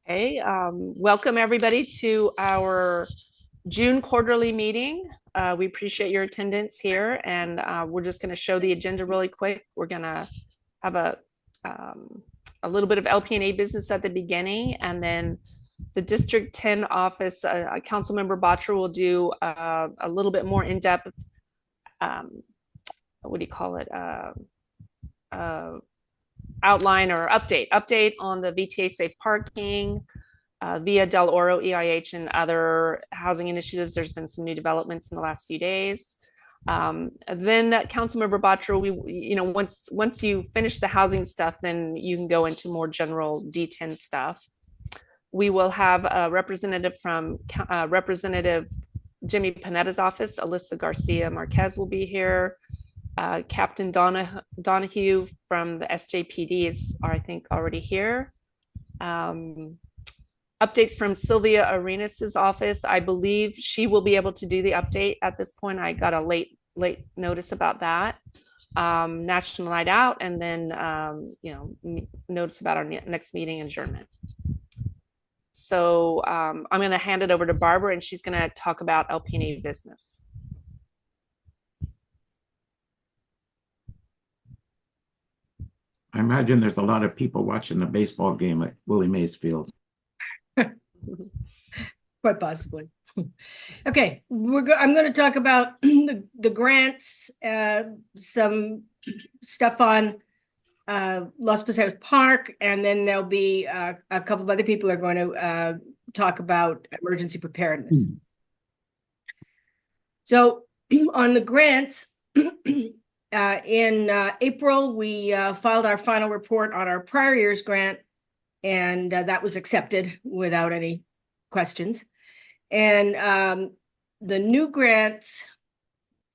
Okay, welcome everybody to our June quarterly meeting. We appreciate your attendance here, and we're just going to show the agenda really quick. We're going to have a little bit of LPNA business at the beginning, and then the District 10 office, Councilmember Batra will do a little bit more in-depth, what do you call it, outline or update on the VTA Safe Parking, via del Oro EIH and other housing initiatives. There's been some new developments in the last few days. Then Councilmember Batra, once you finish the housing stuff, then you can go into more general D10 stuff. We will have a representative from Representative Jimmy Panetta's office. Alyssa Garcia Marquez will be here. Captain Donohue from the SJPD is, I think, already here. Update from Sylvia Arenas' office. I believe she will be able to do the update at this point. I got a late notice about that. National Night Out, and then notice about our next meeting adjournment. So I'm going to hand it over to Barbara, and she's going to talk about LPNA business. I imagine there's a lot of people watching the baseball game at Willie Mays Field. Quite possibly. Okay, I'm going to talk about the grants, some stuff on Los Paseos Park, and then there'll be a couple of other people are going to talk about emergency preparedness. So on the grants, in April, we filed our final report on our prior year's grant, and that was accepted without any questions. And the new grants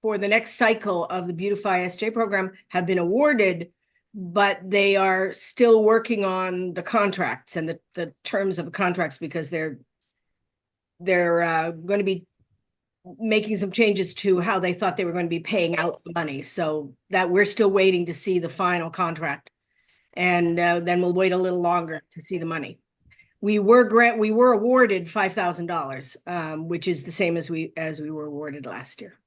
for the next cycle of the Beautify SJ program have been awarded, but they are still working on the contracts and the terms of the contracts, because they're going to be making some changes to how they thought they were going to be paying out the money. So that we're still waiting to see the final contract. And then we'll wait a little longer to see the money. We were awarded $5,000, which is the same as we were awarded last year.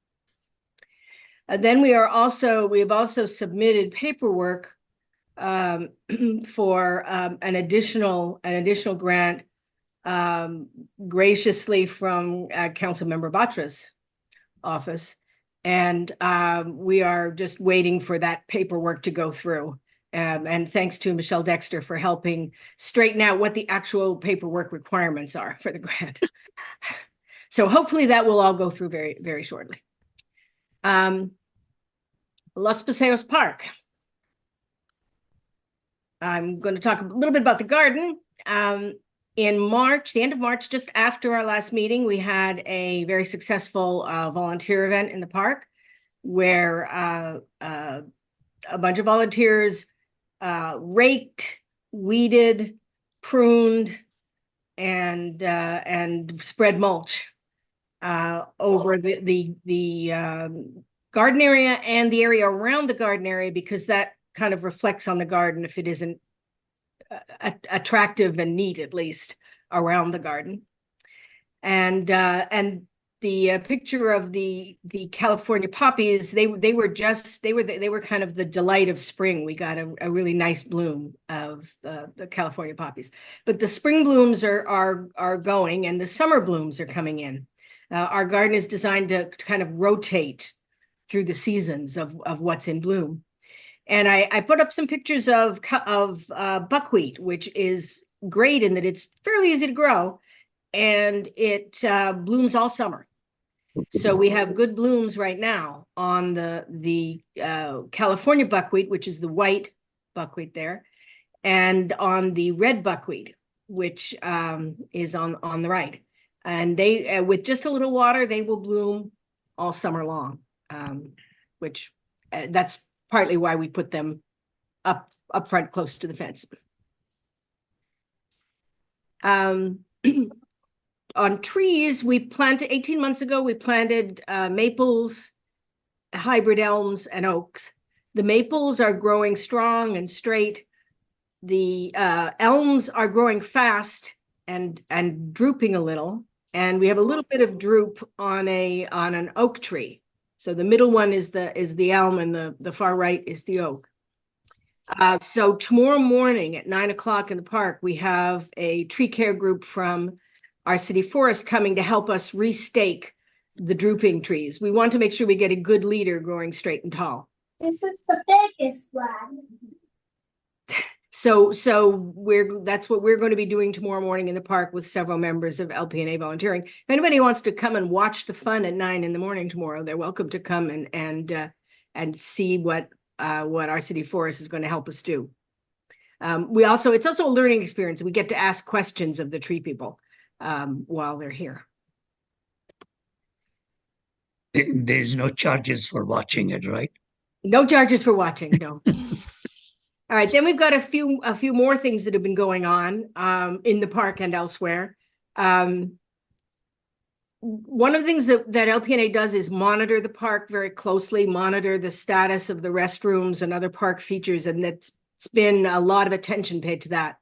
Then we have also submitted paperwork for an additional grant, graciously from Councilmember Batra's office, and we are just waiting for that paperwork to go through. And thanks to Michelle Dexter for helping straighten out what the actual paperwork requirements are for the grant. So hopefully that will all go through very, very shortly. Los Paseos Park. I'm going to talk a little bit about the garden. In March, the end of March, just after our last meeting, we had a very successful volunteer event in the park, where a bunch of volunteers raked, weeded, pruned, and spread mulch over the garden area and the area around the garden area, because that kind of reflects on the garden if it isn't attractive and neat, at least around the garden. And the picture of the California poppies, they were kind of the delight of spring. We got a really nice bloom of the California poppies, but the spring blooms are going, and the summer blooms are coming in. Our garden is designed to kind of rotate through the seasons of what's in bloom. And I put up some pictures of buckwheat, which is great in that it's fairly easy to grow, and it blooms all summer. So we have good blooms right now on the California buckwheat, which is the white buckwheat there, and on the red buckwheat, which is on the right. And they, with just a little water, they will bloom all summer long, which that's partly why we put them up front close to the fence. On trees, we planted 18 months ago, we planted maples, hybrid elms, and oaks. The maples are growing strong and straight. The elms are growing fast, and drooping a little. And we have a little bit of droop on an oak tree. So the middle one is the elm, and the far right is the oak. So tomorrow morning at 9 o'clock in the park, we have a tree care group from our city forest coming to help us restake the drooping trees. We want to make sure we get a good leader growing straight and tall. This is the biggest one. So that's what we're going to be doing tomorrow morning in the park with several members of LPNA volunteering. If anybody wants to come and watch the fun at 9 in the morning tomorrow, they're welcome to come and see what our city forest is going to help us do. It's also a learning experience. We get to ask questions of the tree people while they're here. There's no charges for watching it, right? No charges for watching, no. All right, then we've got a few more things that have been going on in the park and elsewhere. One of the things that LPNA does is monitor the park very closely, monitor the status of the restrooms and other park features, and it's been a lot of attention paid to that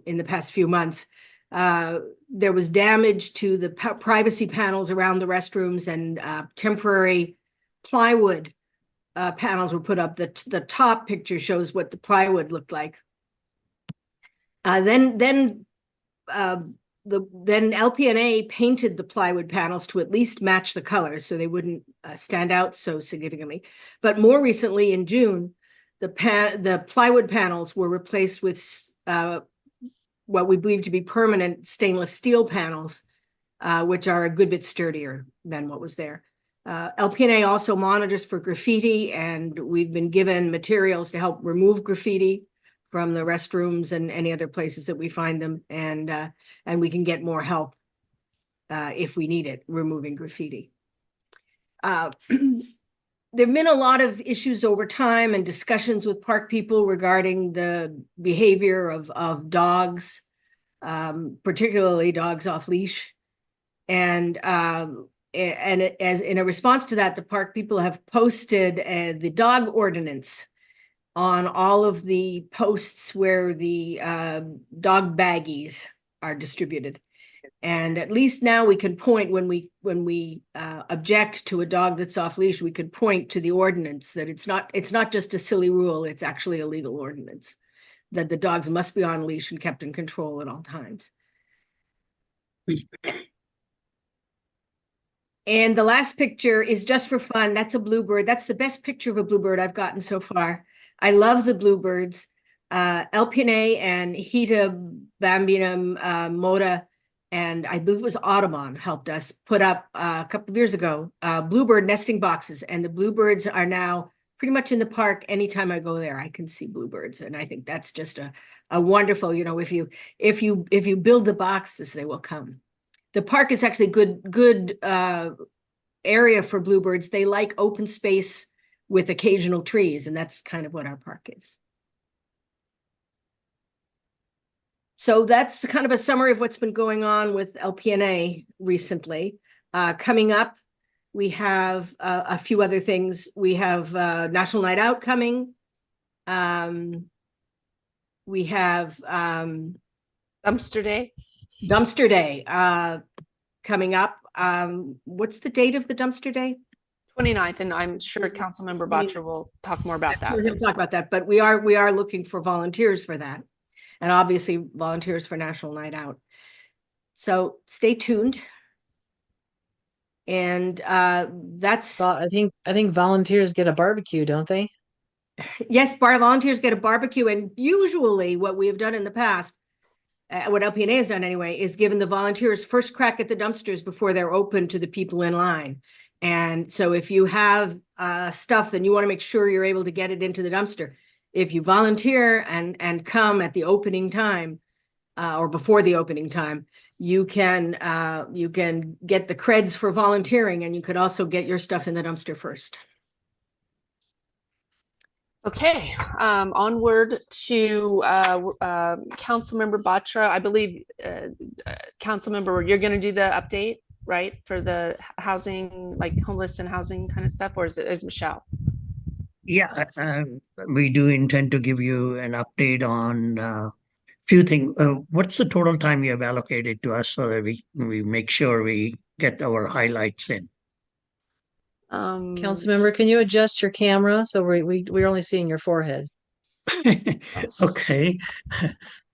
in the past few months. There was damage to the privacy panels around the restrooms, and temporary plywood panels were put up. The top picture shows what the plywood looked like. Then LPNA painted the plywood panels to at least match the colors so they wouldn't stand out so significantly. But more recently, in June, the plywood panels were replaced with what we believe to be permanent stainless steel panels, which are a good bit sturdier than what was there. LPNA also monitors for graffiti, and we've been given materials to help remove graffiti from the restrooms and any other places that we find them, and we can get more help if we need it, removing graffiti. There have been a lot of issues over time and discussions with park people regarding the behavior of dogs, particularly dogs off leash, and as in a response to that, the park people have posted the dog ordinance on all of the posts where the dog baggies are distributed. And at least now we can point, when we object to a dog that's off leash, we could point to the ordinance that it's not just a silly rule, it's actually a legal ordinance, that the dogs must be on leash and kept in control at all times. And the last picture is just for fun. That's a bluebird. That's the best picture of a bluebird I've gotten so far. I love the bluebirds. LPNA and Hita Bambinum Moda, and I believe it was Audubon, helped us put up a couple of years ago bluebird nesting boxes. And the bluebirds are now pretty much in the park. Anytime I go there, I can see bluebirds. And I think that's just a wonderful, if you build the boxes, they will come. The park is actually good area for bluebirds. They like open space with occasional trees, and that's kind of what our park is. So that's kind of a summary of what's been going on with LPNA recently. Coming up, we have a few other things. We have National Night Out coming. We have Dumpster Day. Dumpster Day coming up. What's the date of the Dumpster Day? 29th, and I'm sure Councilmember Batra will talk more about that. Sure, he'll talk about that, but we are looking for volunteers for that, and obviously volunteers for National Night Out. So stay tuned. And that's. Well, I think volunteers get a barbecue, don't they? Yes, volunteers get a barbecue, and usually what we have done in the past, what LPNA has done anyway, is given the volunteers first crack at the dumpsters before they're open to the people in line. And so if you have stuff, then you want to make sure you're able to get it into the dumpster. If you volunteer and come at the opening time or before the opening time, you can get the creds for volunteering, and you could also get your stuff in the dumpster first. Okay, onward to Councilmember Batra. I believe, Councilmember, you're going to do the update, right, for the housing, like homeless and housing kind of stuff, or is Michelle? Yeah, we do intend to give you an update on few things. What's the total time you have allocated to us so that we make sure we get our highlights in? Councilmember, can you adjust your camera so we're only seeing your forehead? Okay.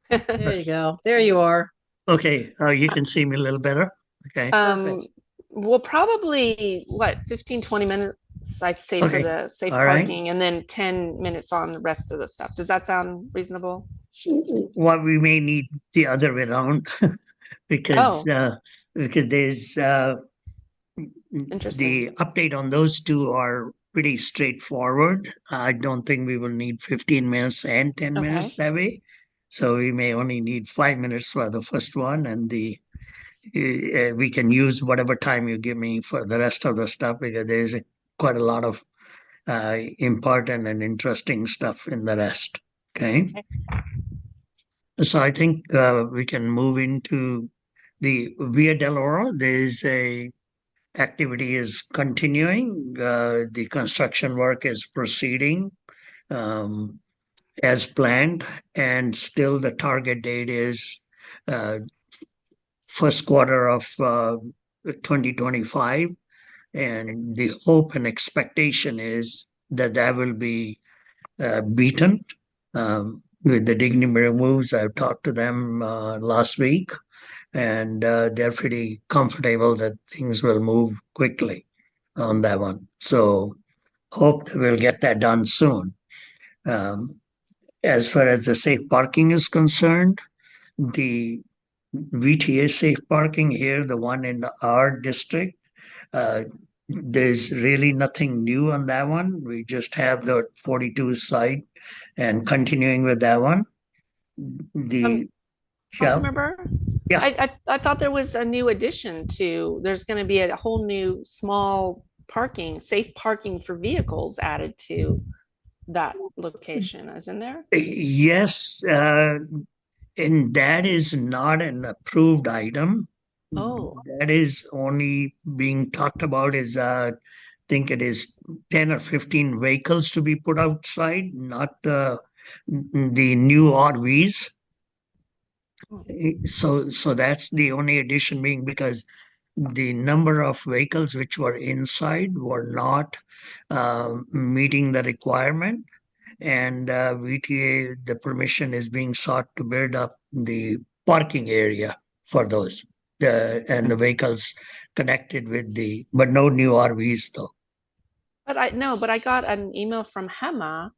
There you go. There you are. Okay. You can see me a little better. Okay. Perfect. Well, probably what, 15, 20 minutes, I'd say, for Okay. the safe All right. parking, and then 10 minutes on the rest of the stuff. Does that sound reasonable? Well, we may need the other way around because Oh. because there's Interesting. the update on those two are pretty straightforward. I don't think we will need 15 minutes and 10 Okay. minutes that way. So we may only need 5 minutes for the first one, and we can use whatever time you give me for the rest of the stuff because there's quite a lot of important and interesting stuff in the rest. Okay. So I think we can move into the Via del Oro. There's a activity is continuing. The construction work is proceeding as planned, and still the target date is first quarter of 2025. And the hope and expectation is that that will be beaten with the dignity moves. I've talked to them last week, and they're pretty comfortable that things will move quickly on that one. So hope that we'll get that done soon. As far as the safe parking is concerned, the VTA Safe Parking here, the one in our district, there's really nothing new on that one. We just have the 42 site and continuing with that one. The Councilmember? Yeah. I thought there was a new addition to, there's going to be a whole new small parking, safe parking for vehicles added to that location, isn't there? Yes, and that is not an approved item. Oh. That is only being talked about is I think it is 10 or 15 vehicles to be put outside, not the new RVs. So that's the only addition being because the number of vehicles which were inside were not meeting the requirement. And VTA, the permission is being sought to build up the parking area for those and the vehicles connected with but no new RVs though. But I got an email from Hema.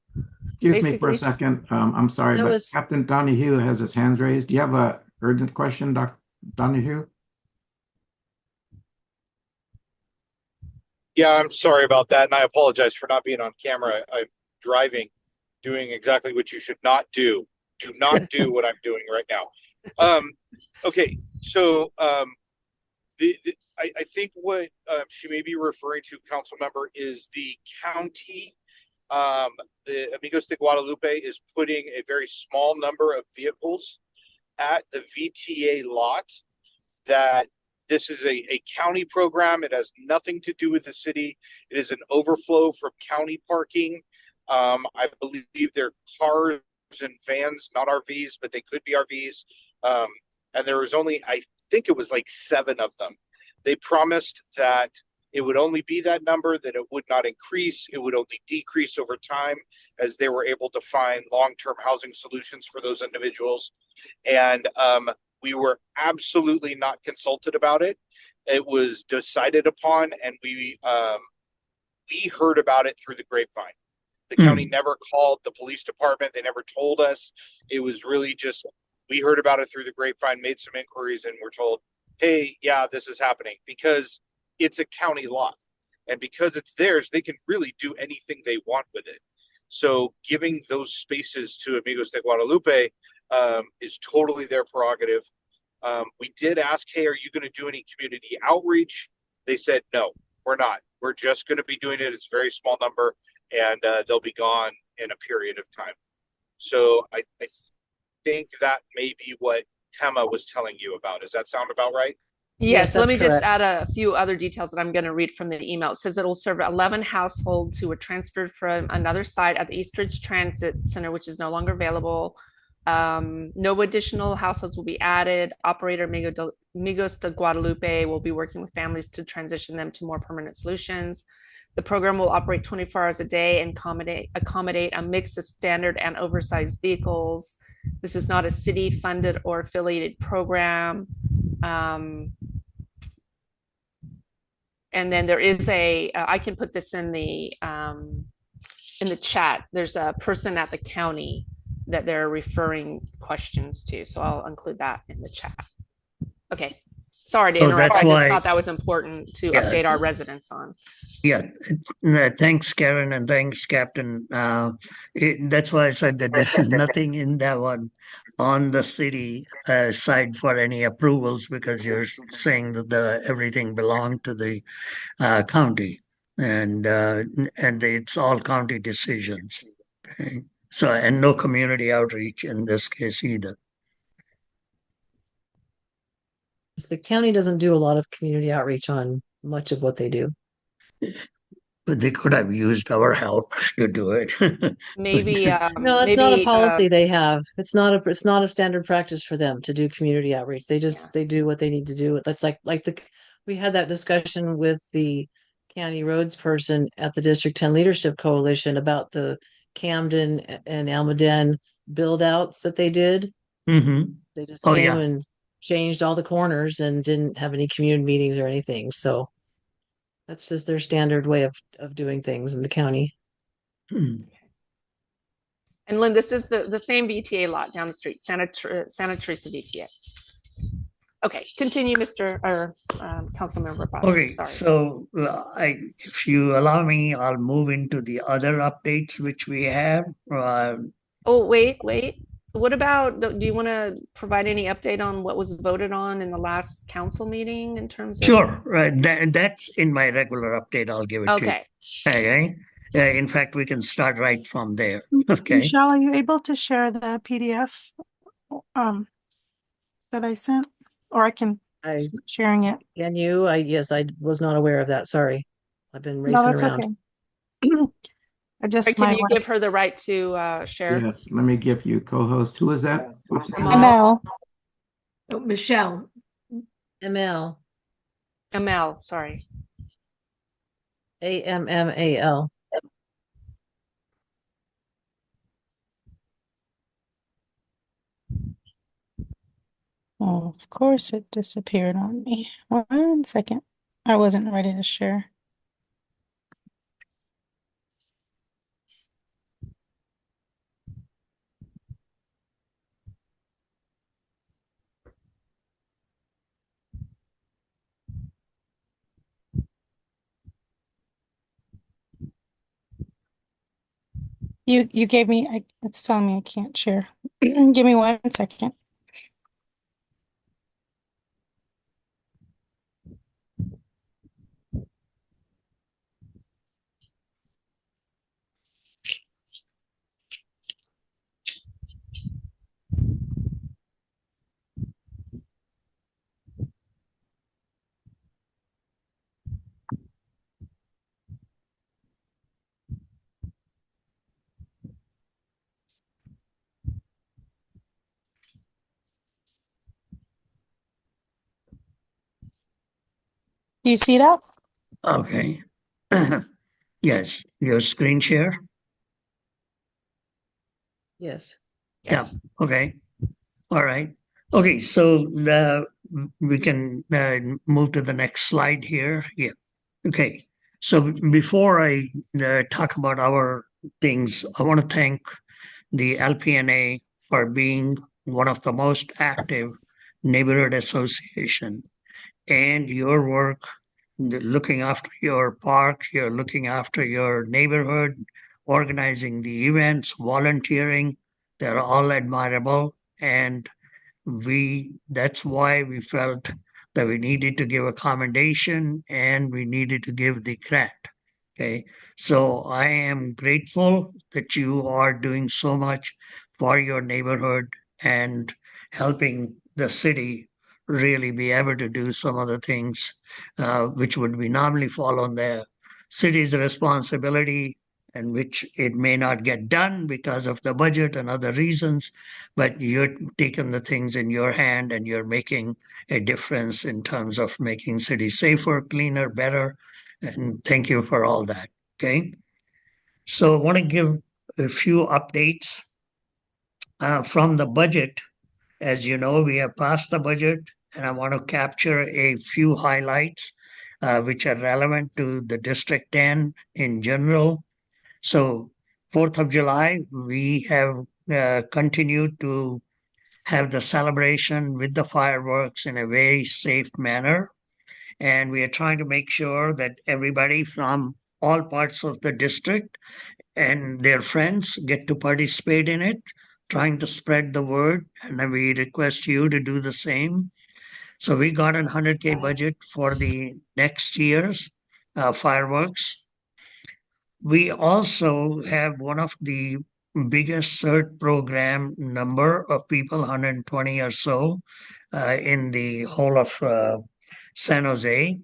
Excuse me for a Basically, second. I'm sorry, That but was- Captain Donohue has his hands raised. Do you have a urgent question, Dr. Donohue? Yeah, I'm sorry about that, and I apologize for not being on camera. I'm driving, doing exactly what you should not do. Do not do what I'm doing right now. Okay, so I think what she may be referring to, council member, is the county. The Amigos de Guadalupe is putting a very small number of vehicles at the VTA lot. That this is a county program. It has nothing to do with the city. It is an overflow from county parking. I believe they're cars and vans, not RVs, but they could be RVs. And there was only, I think it was like 7 of them. They promised that it would only be that number, that it would not increase. It would only decrease over time as they were able to find long-term housing solutions for those individuals. And we were absolutely not consulted about it. It was decided upon, and we heard about it through the grapevine. The county never called the police department. They never told us. It was really just, we heard about it through the grapevine, made some inquiries, and we're told, hey, yeah, this is happening because it's a county lot. And because it's theirs, they can really do anything they want with it. So giving those spaces to Amigos de Guadalupe is totally their prerogative. We did ask, hey, are you going to do any community outreach? They said, no, we're not. We're just going to be doing it. It's a very small number, and they'll be gone in a period of time. So I think that may be what Hema was telling you about. Does that sound about right? Yes, let that's me correct. just add a few other details that I'm going to read from the email. It says it will serve 11 households who were transferred from another site at the Eastridge Transit Center, which is no longer available. No additional households will be added. Operator Migos de Guadalupe will be working with families to transition them to more permanent solutions. The program will operate 24 hours a day and accommodate a mix of standard and oversized vehicles. This is not a city funded or affiliated program. And then there is I can put this in the chat. There's a person at the county that they're referring questions to. So I'll include that in the chat. Okay. Sorry to interrupt. I just thought that was important to update our residents on. Yeah. Thanks, Karen, and thanks, Captain. That's why I said that there's nothing in that one on the city side for any approvals, because you're saying that everything belonged to the county, and it's all county decisions. Okay. So, and no community outreach in this case either. The county doesn't do a lot of community outreach on much of what they do. But they could have used our help to do it. Maybe no, it's not a policy they have. It's not a standard practice for them to do community outreach. They just they do what they need to do. That's like we had that discussion with the county roads person at the District 10 Leadership Coalition about the Camden and Almaden build outs that they did. Mm-hmm. They just came and changed all the corners and didn't have any community meetings or anything. So that's just their standard way of doing things in the county. And Lynn, this is the same VTA lot down the street, Santa Teresa VTA. Okay, continue, Council Member Bob. Okay, sorry. So if you allow me, I'll move into the other updates which we have. Oh, wait. What about, do you want to provide any update on what was voted on in the last council meeting in terms of? Sure, that's in my regular update. I'll give it to you. Okay. In fact, we can start right from there. Okay. Michelle, are you able to share the PDF that I sent? Or I can start sharing it. Can you? Yes, I was not aware of that. Sorry. I've been racing around. Okay. Can you give her the right to share? Yes, let me give you co-host. Who is that? ML. Oh, Michelle. ML. Sorry. AMMAL. Oh, of course it disappeared on me. 1 second. I wasn't ready to share. You gave me, it's telling me I can't share. Give me 1 second. Do you see that? Okay. Yes, your screen share. Yes. Yeah. Okay. All right. Okay. So we can move to the next slide here. Yeah. Okay. So before I talk about our things, I want to thank the LPNA for being one of the most active neighborhood association, and your work looking after your parks, you're looking after your neighborhood, organizing the events, volunteering. They're all admirable. And that's why we felt that we needed to give a commendation and we needed to give the grant. Okay. So I am grateful that you are doing so much for your neighborhood and helping the city really be able to do some of the things which would be normally fall on the city's responsibility. and which it may not get done because of the budget and other reasons, but you're taking the things in your hand and you're making a difference in terms of making cities safer, cleaner, better. And thank you for all that. Okay. So I want to give a few updates from the budget. As you know, we have passed the budget, and I want to capture a few highlights which are relevant to the District 10 in general. So 4th of July, we have continued to have the celebration with the fireworks in a very safe manner. And we are trying to make sure that everybody from all parts of the district and their friends get to participate in it, trying to spread the word. And then we request you to do the same. So we got a 100K budget for the next year's fireworks. We also have one of the biggest CERT program number of people, 120 or so, in the whole of San Jose.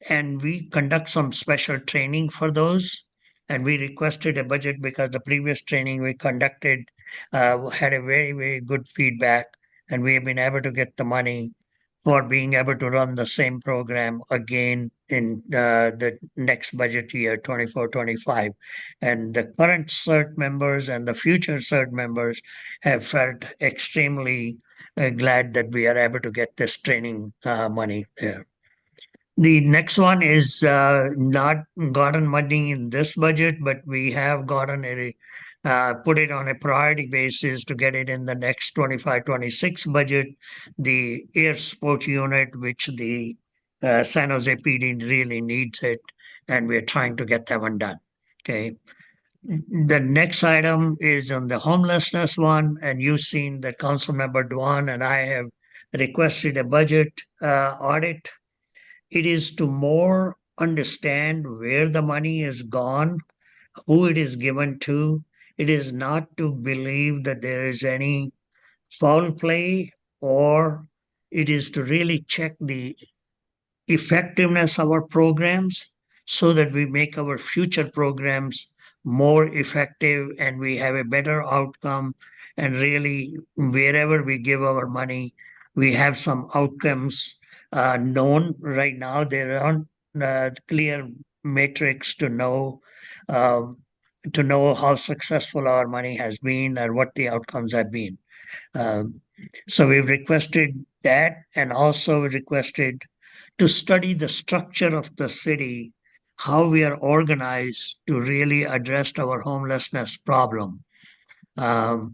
And we conduct some special training for those. And we requested a budget because the previous training we conducted had a very, very good feedback. And we have been able to get the money for being able to run the same program again in the next budget year, 24-25. And the current CERT members and the future CERT members have felt extremely glad that we are able to get this training money there. The next one is not gotten money in this budget, but we have gotten put it on a priority basis to get it in the next 25-26 budget. The air sport unit, which the San Jose PD really needs it, and we're trying to get that one done. Okay. The next item is on the homelessness one, and you've seen that Councilmember Dwan and I have requested a budget audit. It is to more understand where the money is gone, who it is given to. It is not to believe that there is any foul play, or it is to really check the effectiveness of our programs so that we make our future programs more effective and we have a better outcome. And really, wherever we give our money, we have some outcomes known. Right now, there aren't clear metrics to know how successful our money has been or what the outcomes have been. So we've requested that, and also requested to study the structure of the city, how we are organized to really address our homelessness problem. At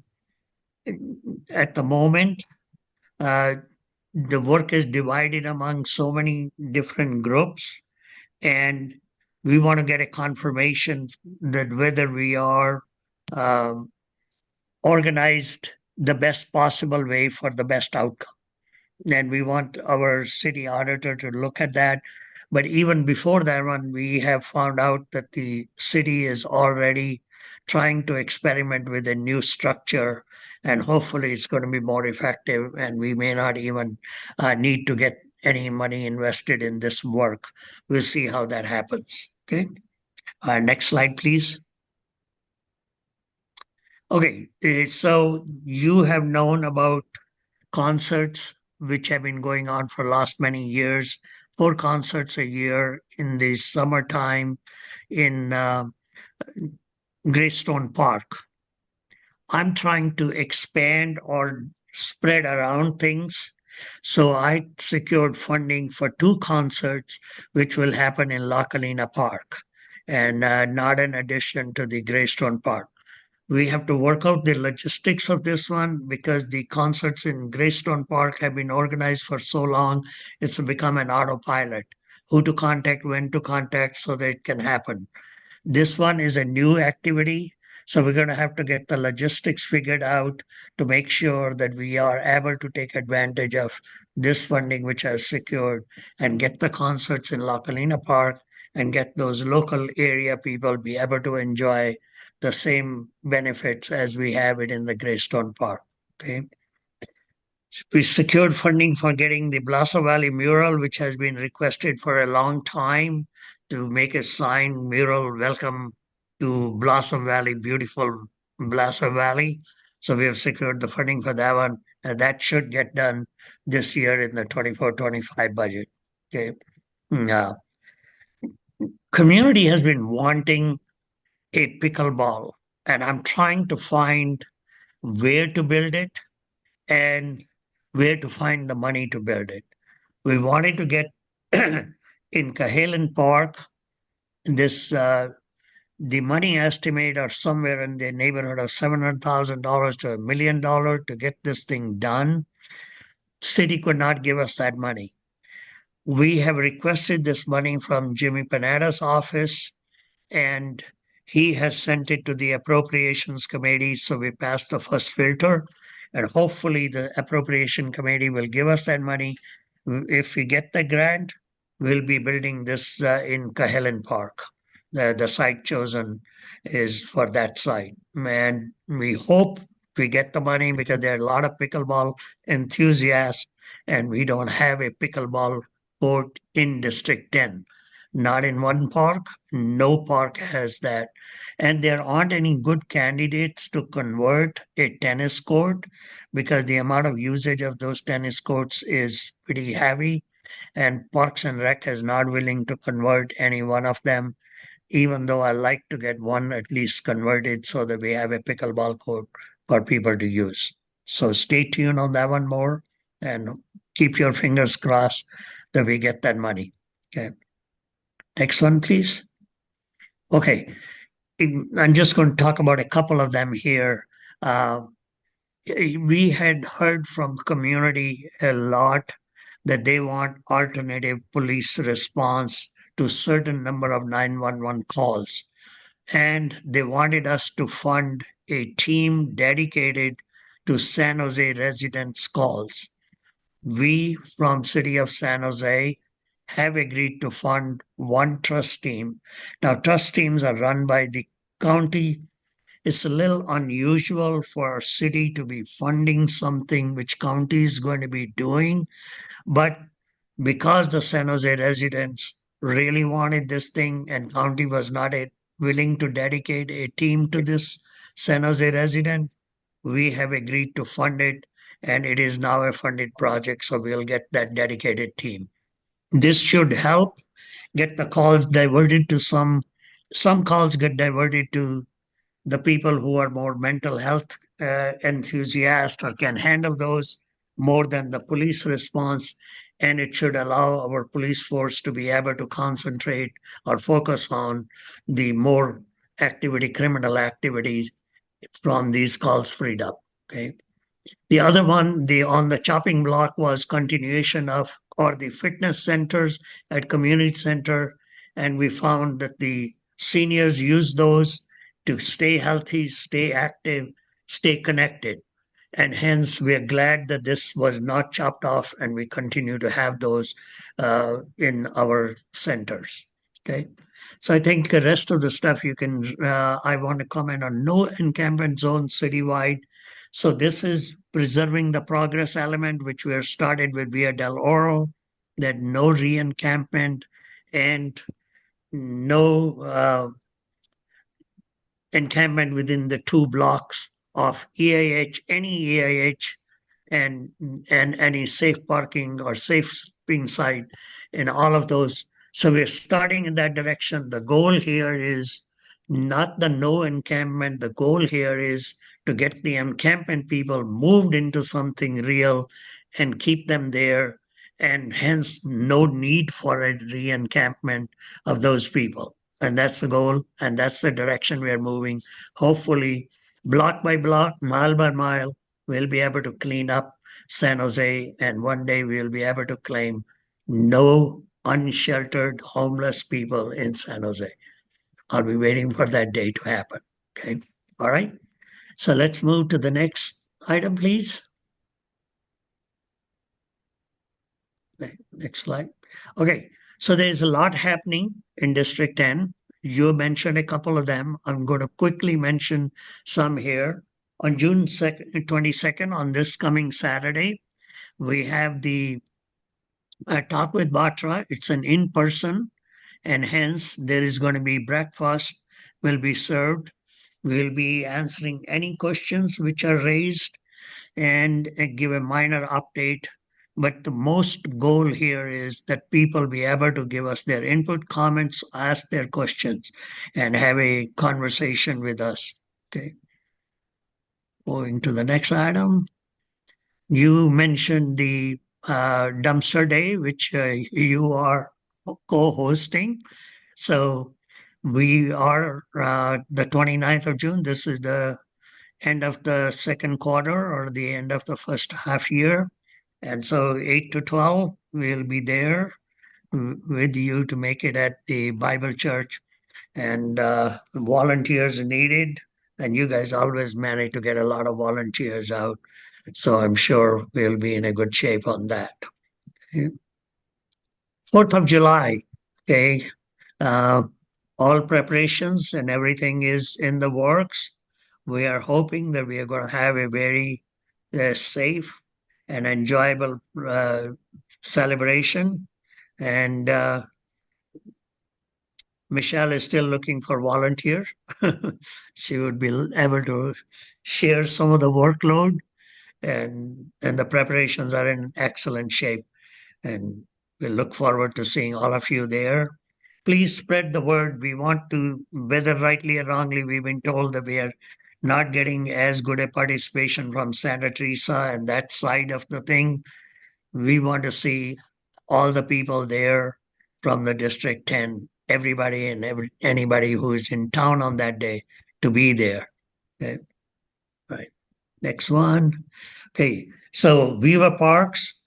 the moment, the work is divided among so many different groups, and we want to get a confirmation that whether we are organized the best possible way for the best outcome. And we want our city auditor to look at that. But even before that one, we have found out that the city is already trying to experiment with a new structure, and hopefully it's going to be more effective, and we may not even need to get any money invested in this work. We'll see how that happens. Okay. Next slide, please. Okay, so you have known about concerts which have been going on for last many years, 4 concerts a year in the summertime in Greystone Park. I'm trying to expand or spread around things. So I secured funding for 2 concerts, which will happen in La Colina Park, and not in addition to the Greystone Park. We have to work out the logistics of this one because the concerts in Greystone Park have been organized for so long, it's become an autopilot. Who to contact, when to contact, so that it can happen. This one is a new activity, so we're going to have to get the logistics figured out to make sure that we are able to take advantage of this funding which I've secured and get the concerts in La Colina Park and get those local area people be able to enjoy the same benefits as we have it in the Greystone Park. Okay. We secured funding for getting the Blasso Valley mural, which has been requested for a long time, to make a sign mural welcome to Blossom Valley, beautiful Blossom Valley. So we have secured the funding for that one, and that should get done this year in the 24-25 budget. Okay. Now, community has been wanting a pickleball, and I'm trying to find where to build it and where to find the money to build it. We wanted to get in Cahalan Park, this the money estimate are somewhere in the neighborhood of $700,000 to $1 million to get this thing done. City could not give us that money. We have requested this money from Jimmy Panetta's office, and he has sent it to the appropriations committee. So we passed the first filter, and hopefully the appropriation committee will give us that money. If we get the grant, we'll be building this in Cahalan Park. The site chosen is for that site. And we hope we get the money because there are a lot of pickleball enthusiasts, and we don't have a pickleball court in District 10. Not in one park, no park has that. And there aren't any good candidates to convert a tennis court because the amount of usage of those tennis courts is pretty heavy. And Parks and Rec is not willing to convert any one of them, even though I like to get one at least converted so that we have a pickleball court for people to use. So stay tuned on that one more and keep your fingers crossed that we get that money. Okay. Next one, please. Okay. I'm just going to talk about a couple of them here. We had heard from community a lot that they want alternative police response to certain number of 911 calls. And they wanted us to fund a team dedicated to San Jose residents' calls. We from City of San Jose have agreed to fund one trust team. Now, trust teams are run by the county. It's a little unusual for a city to be funding something which county is going to be doing. But because the San Jose residents really wanted this thing and county was not willing to dedicate a team to this San Jose resident, we have agreed to fund it, and it is now a funded project, so we'll get that dedicated team. This should help get the calls diverted to some calls get diverted to the people who are more mental health enthusiasts or can handle those more than the police response. And it should allow our police force to be able to concentrate or focus on the more criminal activities from these calls freed up. Okay. The other one, on the chopping block was continuation of or the fitness centers at community center. And we found that the seniors use those to stay healthy, stay active, stay connected. And hence, we're glad that this was not chopped off and we continue to have those in our centers. Okay. So I think the rest of the stuff you can, I want to comment on no encampment zone citywide. So this is preserving the progress element, which we have started with Via del Oro, that no re-encampment and no encampment within the 2 blocks of EIH, any EIH, and any safe parking or safe being site in all of those. So we're starting in that direction. The goal here is not the no encampment. The goal here is to get the encampment people moved into something real and keep them there, and hence no need for a re-encampment of those people. And that's the goal, and that's the direction we are moving. Hopefully, block by block, mile by mile, we'll be able to clean up San Jose, and one day we'll be able to claim no unsheltered homeless people in San Jose. I'll be waiting for that day to happen. Okay. All right. So let's move to the next item, please. Next slide. Okay. So there's a lot happening in District 10. You mentioned a couple of them. I'm going to quickly mention some here. On June 22nd, on this coming Saturday, we have the Talk with Batra. It's an in-person, and hence there is going to be breakfast will be served. We'll be answering any questions which are raised and give a minor update. But the most goal here is that people be able to give us their input, comments, ask their questions, and have a conversation with us. Okay. Going to the next item. You mentioned the dumpster day, which you are co-hosting. So we are the 29th of June. This is the end of the second quarter or the end of the first half year. And so 8 to 12, we'll be there with you to make it at the Bible Church. And volunteers needed. And you guys always manage to get a lot of volunteers out. So I'm sure we'll be in a good shape on that. 4th of July, okay. All preparations and everything is in the works. We are hoping that we are going to have a very safe and enjoyable celebration. And Michelle is still looking for volunteers. She would be able to share some of the workload, and the preparations are in excellent shape. And we look forward to seeing all of you there. Please spread the word. We want to, whether rightly or wrongly, we've been told that we are not getting as good a participation from Santa Teresa and that side of the thing. We want to see all the people there from the District 10, everybody and anybody who is in town on that day to be there. Okay. Right. Next one. Okay. So Viva Parks,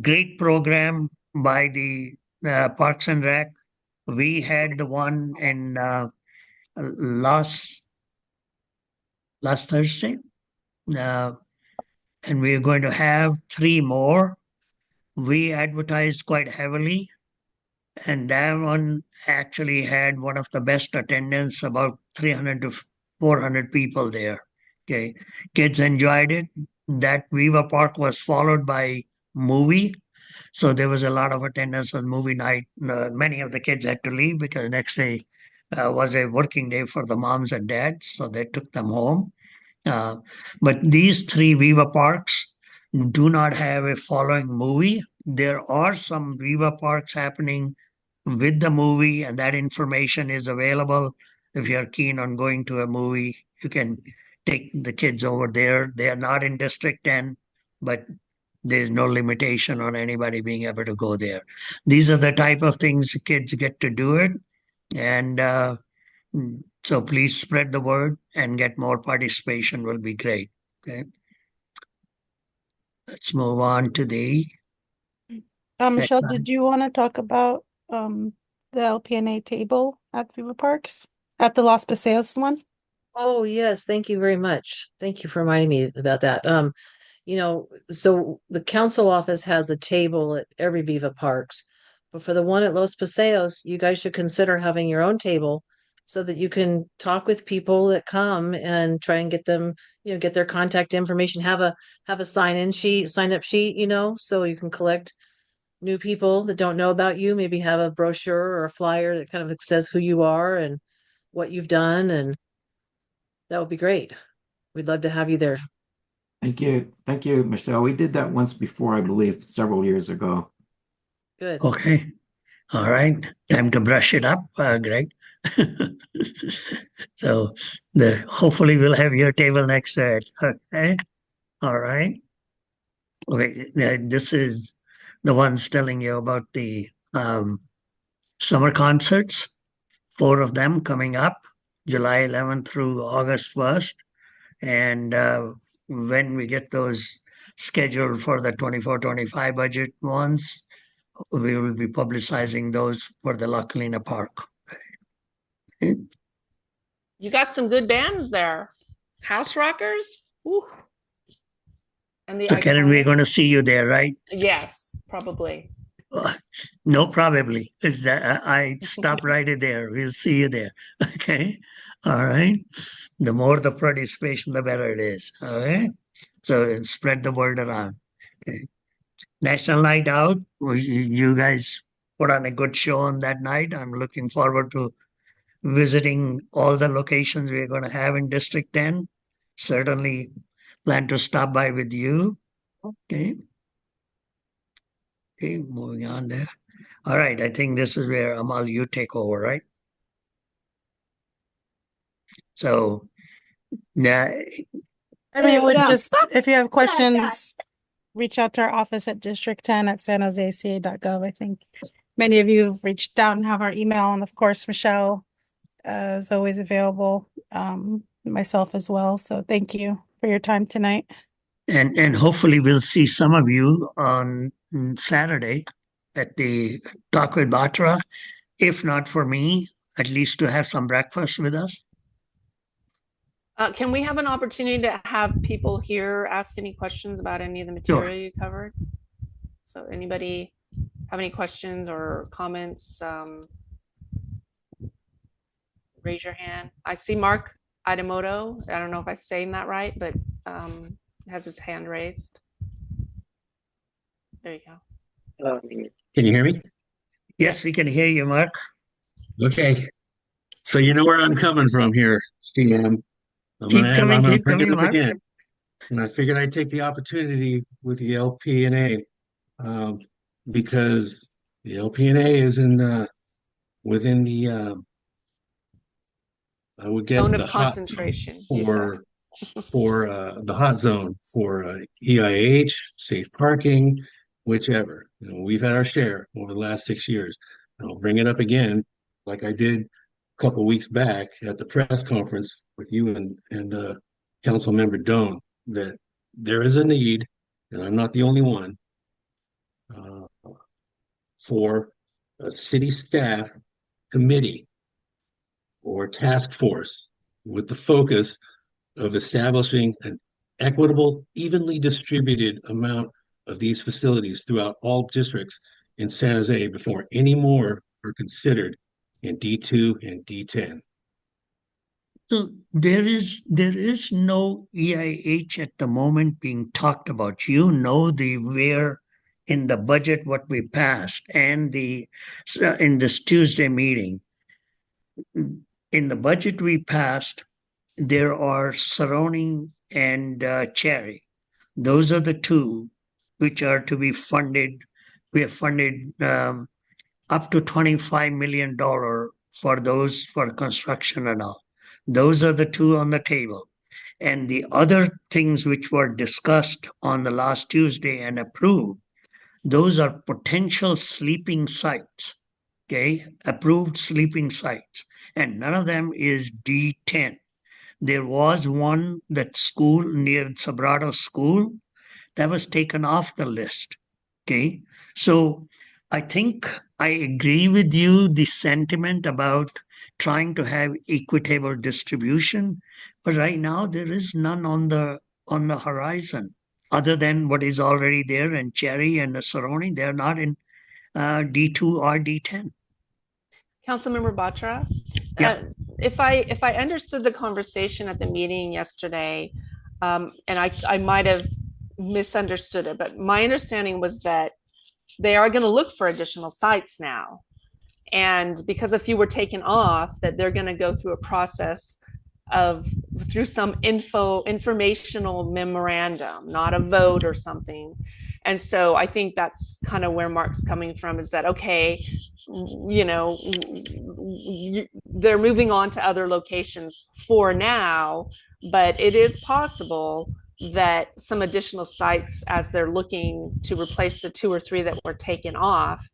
great program by the Parks and Rec. We had the one in last Thursday, and we're going to have 3 more. We advertised quite heavily, and that one actually had one of the best attendance, about 300 to 400 people there. Okay, kids enjoyed it. That Viva Park was followed by movie. So there was a lot of attendance on movie night. Many of the kids had to leave because the next day was a working day for the moms and dads. So they took them home. But these 3 Viva Parks do not have a following movie. There are some Viva Parks happening with the movie, and that information is available. If you're keen on going to a movie, you can take the kids over there. They are not in District 10, but there's no limitation on anybody being able to go there. These are the type of things kids get to do it. And so please spread the word and get more participation will be great. Okay. Let's move on to the Michelle, one. did you want to talk about the LPNA table at Viva Parks at the Los Paseos one? Oh, yes. Thank you very much. Thank you for reminding me about that. So the council office has a table at every Viva Parks, but for the one at Los Paseos, you guys should consider having your own table so that you can talk with people that come and try and get them, get their contact information, have a sign up sheet, so you can collect new people that don't know about you, maybe have a brochure or a flyer that kind of says who you are and what you've done, and that would be great. We'd love to have you there. Thank you. Thank you, Michelle. We did that once before, I believe, several years ago. Good. Okay. All right. Time to brush it up, Greg. So hopefully we'll have your table next to it. Okay. All right. Okay. This is the ones telling you about the summer concerts. 4 of them coming up, July 11th through August 1st. And when we get those scheduled for the 24-25 budget ones, we will be publicizing those for the La Colina Park. You got some good bands there. House Rockers. Woo. And the So Karen, we're going to see you there, right? Yes, probably. No, probably. I stop right there. We'll see you there. Okay. All right. The more the participation, the better it is. All right. So spread the word around. Okay. National Night Out. You guys put on a good show on that night. I'm looking forward to visiting all the locations we're going to have in District 10. Certainly plan to stop by with you. Okay. Okay, moving on there. All right, I think this is where Amal, you take over, right? So, yeah, I mean, would just, if you have questions, reach out to our office at District 10 at sanjoseca.gov. I think many of you have reached out and have our email. And of course, Michelle is always available, myself as well. So thank you for your time tonight. and hopefully we'll see some of you on Saturday at the Talk with Batra. If not for me, at least to have some breakfast with us. Can we have an opportunity to have people here ask any questions about any of the Sure. material you covered? So anybody have any questions or comments? Raise your hand. I see Mark Idemoto. I don't know if I'm saying that right, but has his hand raised. There you go. Can you hear me? Yes, we can hear you, Mark. Okay. So you know where I'm coming from here, Steve. I'm Keep gonna coming, bring it up Mark. again. And I figured I'd take the opportunity with the LPNA because the LPNA is within the I would guess Zone the of hot zone concentration. you said. for the hot zone for EIH, safe parking, whichever. You know, we've had our share over the last 6 years. And I'll bring it up again, like I did a couple weeks back at the press conference with you and Council Member Doan, that there is a need, and I'm not the only one, for a city staff committee or task force with the focus of establishing an equitable, evenly distributed amount of these facilities throughout all districts in San Jose before any more are considered in D2 and D10. So there is no EIH at the moment being talked about. You know where in the budget what we passed and in this Tuesday meeting. In the budget we passed, there are Surrounding and Cherry. Those are the two which are to be funded. We have funded up to $25 million for those for construction and all. Those are the two on the table. And the other things which were discussed on the last Tuesday and approved, those are potential sleeping sites. Okay, approved sleeping sites. And none of them is D10. There was one, that school near Sobrato School, that was taken off the list. Okay. So I think I agree with you, the sentiment about trying to have equitable distribution, but right now there is none on the horizon other than what is already there, and Cherry and the surrounding, they're not in D2 or D10. Councilmember Batra, Yeah. if I understood the conversation at the meeting yesterday, and I might have misunderstood it, but my understanding was that they are going to look for additional sites now, and because a few were taken off, that they're going to go through a process through some informational memorandum, not a vote or something. And so I think that's kind of where Mark's coming from, is that, okay, you know, they're moving on to other locations for now, but it is possible that some additional sites, as they're looking to replace the 2 or 3 that were taken off,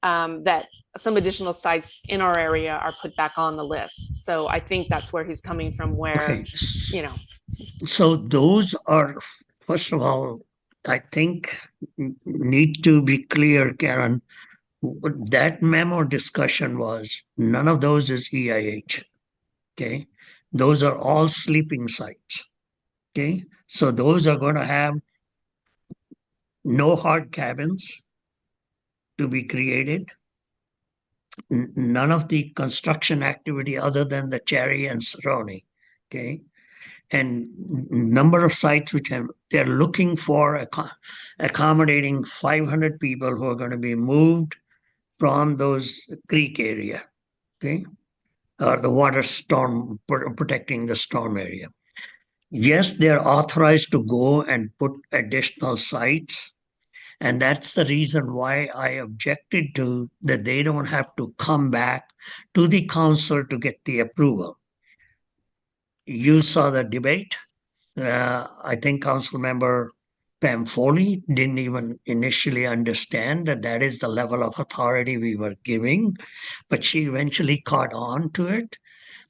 that some additional sites in our area are put back on the list. So I think that's where he's coming from, where, Okay. you know. So those are, first of all, I think need to be clear, Karen. That memo discussion was, none of those is EIH. Okay. Those are all sleeping sites. Okay. So those are going to have no hard cabins to be created. None of the construction activity other than the Cherry and surrounding. Okay. And number of sites which they're looking for accommodating 500 people who are going to be moved from those creek area. Okay. or the water storm, protecting the storm area. Yes, they're authorized to go and put additional sites. And that's the reason why I objected to that they don't have to come back to the council to get the approval. You saw the debate. I think Council Member Pam Foley didn't even initially understand that that is the level of authority we were giving, but she eventually caught on to it,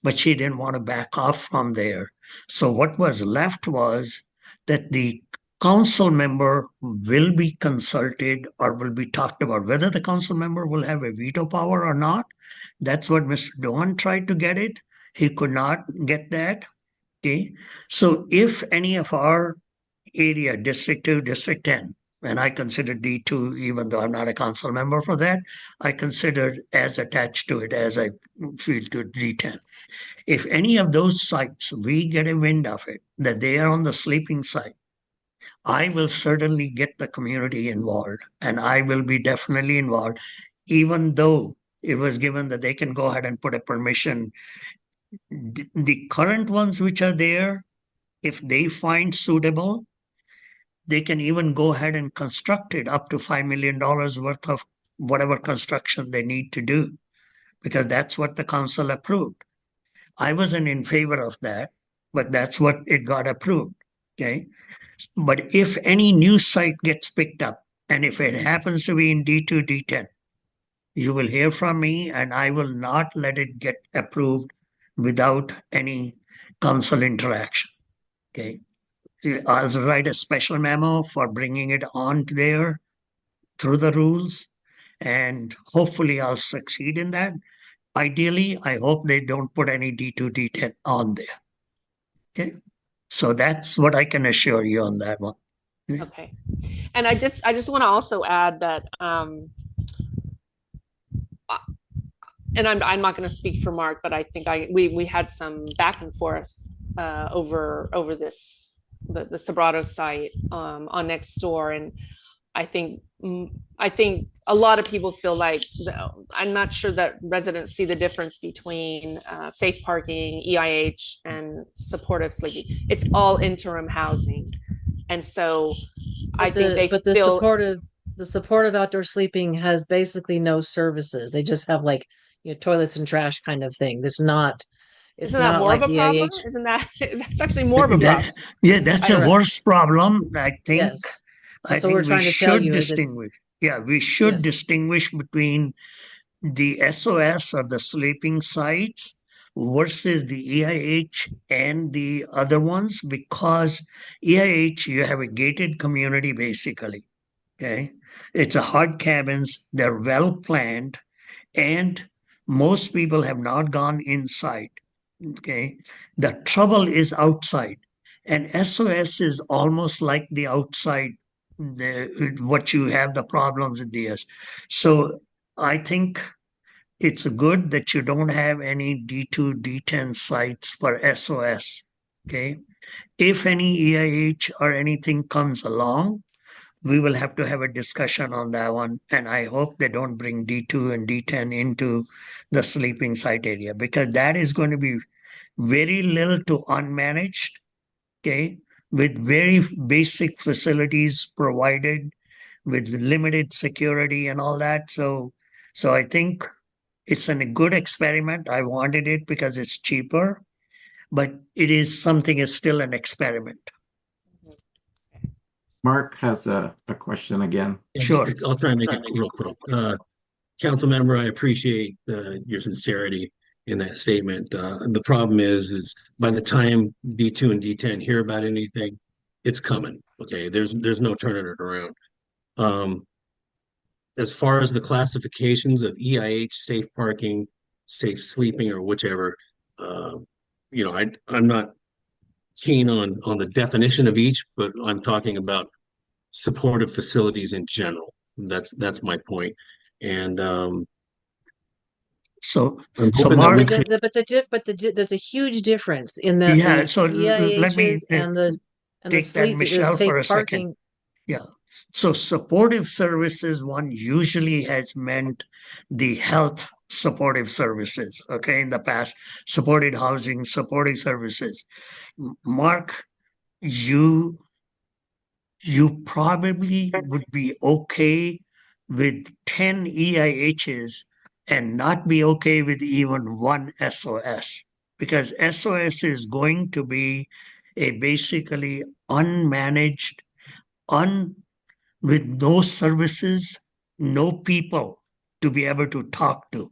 but she didn't want to back off from there. So what was left was that the council member will be consulted or will be talked about. Whether the council member will have a veto power or not, that's what Mr. Doan tried to get it. He could not get that. Okay. So if any of our area, District 2, District 10, and I consider D2, even though I'm not a council member for that, I consider as attached to it as I feel to D10. If any of those sites, we get a wind of it, that they are on the sleeping site, I will certainly get the community involved, and I will be definitely involved, even though it was given that they can go ahead and put a permission. The current ones which are there, if they find suitable, they can even go ahead and construct it up to $5 million worth of whatever construction they need to do, because that's what the council approved. I wasn't in favor of that, but that's what it got approved. Okay. But if any new site gets picked up, and if it happens to be in D2, D10, you will hear from me, and I will not let it get approved without any council interaction. Okay. I'll write a special memo for bringing it on there through the rules, and hopefully I'll succeed in that. Ideally, I hope they don't put any D2, D10 on there. Okay. So that's what I can assure you on that one. Okay. And I just want to also add that, and I'm not going to speak for Mark, but I think we had some back and forth over this the Sobrato site on next door, and I think a lot of people feel like I'm not sure that residents see the difference between safe parking, EIH, and supportive sleeping. It's all interim housing, and so I think they but feel the supportive outdoor sleeping has basically no services. They just have like toilets and trash kind of thing. It's not more like of a problem? EIH. Isn't that that's actually more of a problem? Yeah, that's a worse problem. I think. Yes. I So think we're trying we to tell should you distinguish. Yeah, we should distinguish between the SOS or the sleeping sites versus the EIH and the other ones, because EIH, you have a gated community basically. Okay. It's a hard cabins, they're well planned, and most people have not gone inside. Okay. The trouble is outside. And SOS is almost like the outside, what you have the problems with this. So I think it's good that you don't have any D2, D10 sites for SOS. Okay. If any EIH or anything comes along, we will have to have a discussion on that one. And I hope they don't bring D2 and D10 into the sleeping site area, because that is going to be very little to unmanaged. Okay. With very basic facilities provided, with limited security and all that. So I think it's a good experiment. I wanted it because it's cheaper, but it is something is still an experiment. Mark has a question again. Sure. I'll try and make it real quick. Council member, I appreciate your sincerity in that statement. The problem is by the time D2 and D10 hear about anything, it's coming. Okay, there's no turning it around. As far as the classifications of EIH, safe parking, safe sleeping, or whichever, I'm not keen on the definition of each, but I'm talking about supportive facilities in general. That's my point. And Mark, there's a huge difference in that. Yeah. So let me and the take Michelle for a second. Yeah. So supportive services one usually has meant the health supportive services, okay, in the past, supported housing, supporting services. Mark, you probably would be okay with 10 EIHs and not be okay with even one SOS, because SOS is going to be a basically unmanaged, with no services, no people to be able to talk to.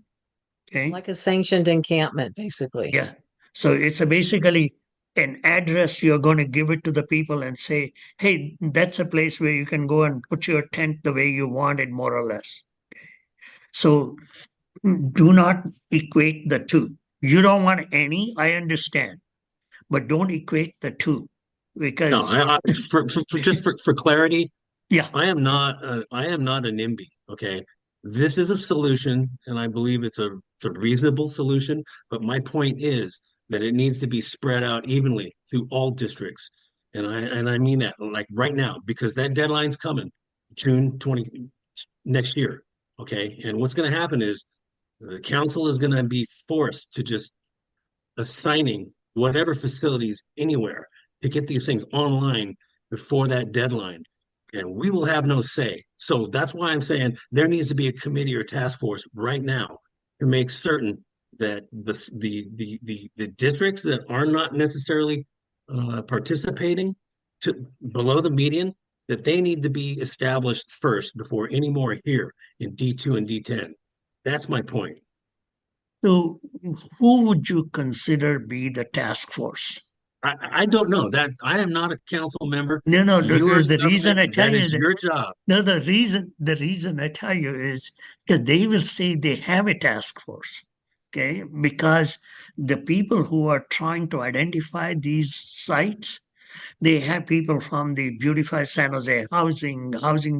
Okay. Like a sanctioned encampment, basically. Yeah. So it's basically an address. You're going to give it to the people and say, hey, that's a place where you can go and put your tent the way you want it, more or less. So do not equate the two. You don't want any, I understand, but don't equate the two, because No, for clarity, yeah, I am not a NIMBY. Okay, this is a solution, and I believe it's a reasonable solution. But my point is that it needs to be spread out evenly through all districts, and I mean that like right now, because that deadline's coming, June 20 next year. Okay, and what's going to happen is the council is going to be forced to just assigning whatever facilities anywhere to get these things online before that deadline. And we will have no say. So that's why I'm saying there needs to be a committee or task force right now to make certain that the districts that are not necessarily participating to below the median, that they need to be established first before any more here in D2 and D10. That's my point. so who would you consider be the task force? I don't know that I am not a council member. No, You are the reason I tell that you is that, your job. no, the reason I tell you is because they will say they have a task force, okay? Because the people who are trying to identify these sites, they have people from the Beautify San Jose housing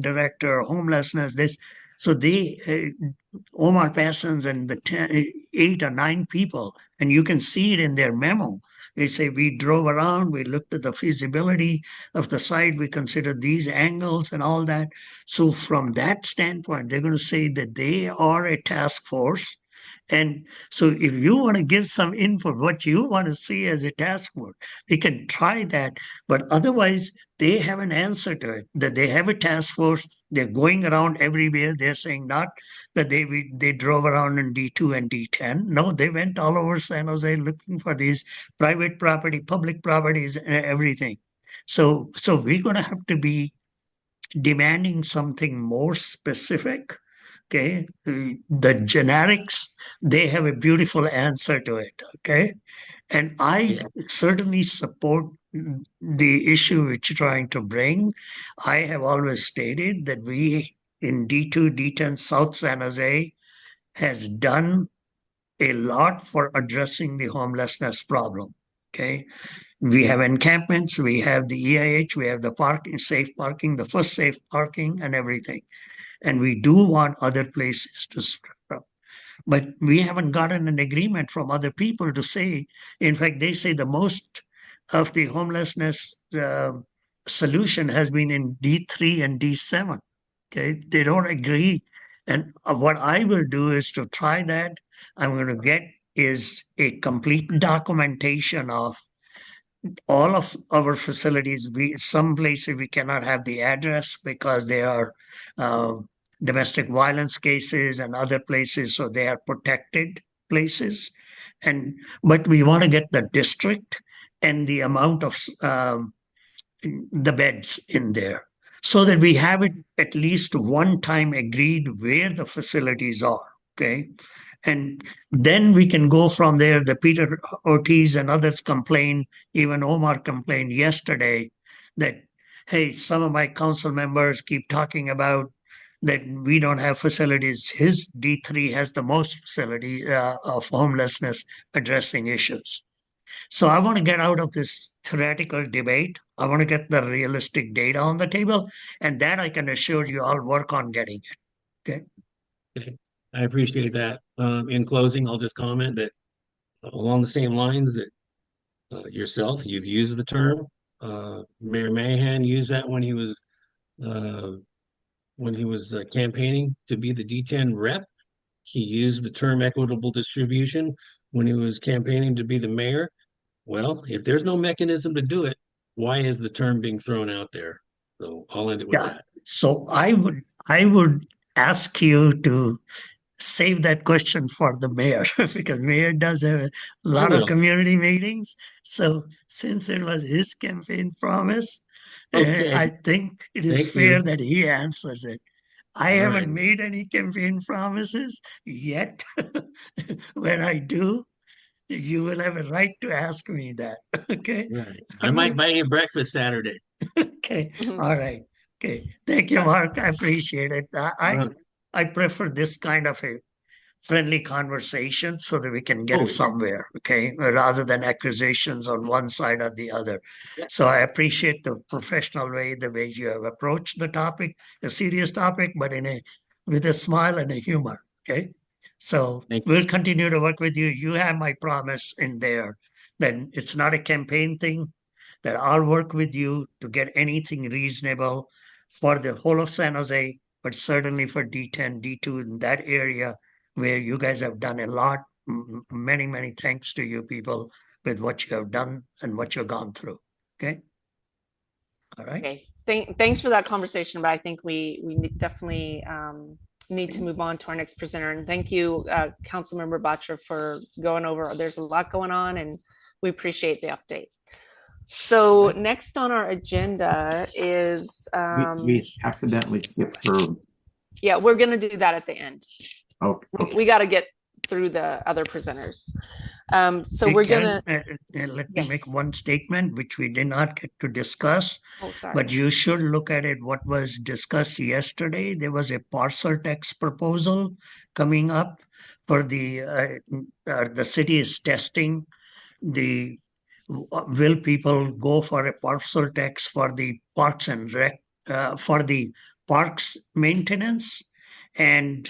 director, homelessness, this. So they, Omar Passons and the 8 or 9 people, and you can see it in their memo. They say we drove around, we looked at the feasibility of the site, we considered these angles and all that. So from that standpoint, they're going to say that they are a task force. And so if you want to give some input, what you want to see as a task force, we can try that. But otherwise, they have an answer to it, that they have a task force. They're going around everywhere. They're saying not that they drove around in D2 and D10. No, they went all over San Jose looking for these private property, public properties, and everything. So we're going to have to be demanding something more specific. Okay, the generics, they have a beautiful answer to it. Okay, and I certainly support the issue which you're trying to bring. I have always stated that we in D2, D10 South San Jose has done a lot for addressing the homelessness problem. Okay, we have encampments, we have the EIH, we have the parking, safe parking, the first safe parking, and everything. And we do want other places to spread out. But we haven't gotten an agreement from other people to say, in fact, they say the most of the homelessness solution has been in D3 and D7. Okay, they don't agree. And what I will do is to try that. I'm going to get is a complete documentation of all of our facilities. Some places we cannot have the address because they are domestic violence cases, and other places, so they are protected places. But we want to get the district and the amount of the beds in there, so that we have it at least one time agreed where the facilities are. Okay. And then we can go from there. The Peter Ortiz and others complained, even Omar complained yesterday that, hey, some of my council members keep talking about that we don't have facilities. His D3 has the most facility of homelessness addressing issues. So I want to get out of this theoretical debate. I want to get the realistic data on the table, and that I can assure you I'll work on getting it. Okay. Okay. I appreciate that. In closing, I'll just comment that along the same lines that yourself, you've used the term. Mayor Mahan used that uh, when he was campaigning to be the D10 rep. he used the term equitable distribution when he was campaigning to be the mayor. Well, if there's no mechanism to do it, why is the term being thrown out there? So I'll end it with Yeah. that. So I would ask you to save that question for the mayor because mayor does have a lot of will. community meetings. So since it was his campaign promise, Okay. I think it is Thank fair you. that he answers it. I All haven't right. made any campaign promises yet. When I do, you will have a right to ask me that. Okay. Right. I might buy you breakfast Saturday. Okay. Mhm. All right. Okay. Thank you, Mark. I appreciate it. Uh, I prefer this kind of a friendly conversation so that we can get Oh. somewhere, okay, rather than accusations on one side or the other. Yeah. So I appreciate the professional way, the way you have approached the topic, a serious topic, but with a smile and a humor, okay? So Thank we'll continue to work with you. You have my promise in there. Then it's not a campaign thing, that I'll work with you to get anything reasonable for the whole of San Jose, but certainly for D10, D2 in that area where you guys have done a lot. Many, many thanks to you people with what you have done and what you've gone through. Okay. All right. Okay, thanks for that conversation, but I think we definitely need to move on to our next presenter. And thank you, Councilmember Batra, for going over. There's a lot going on, and we appreciate the update. So next on our agenda is We accidentally skipped her. yeah, we're gonna do that at the end. Oh, okay. We got to get through the other presenters. So Hey, we're Karen, gonna let me Yes. make one statement which we did not get to discuss, Oh, sorry. but you should look at it. What was discussed yesterday, there was a parcel tax proposal coming up for the city is testing the will people go for a parcel tax for the parks and rec for the parks maintenance. And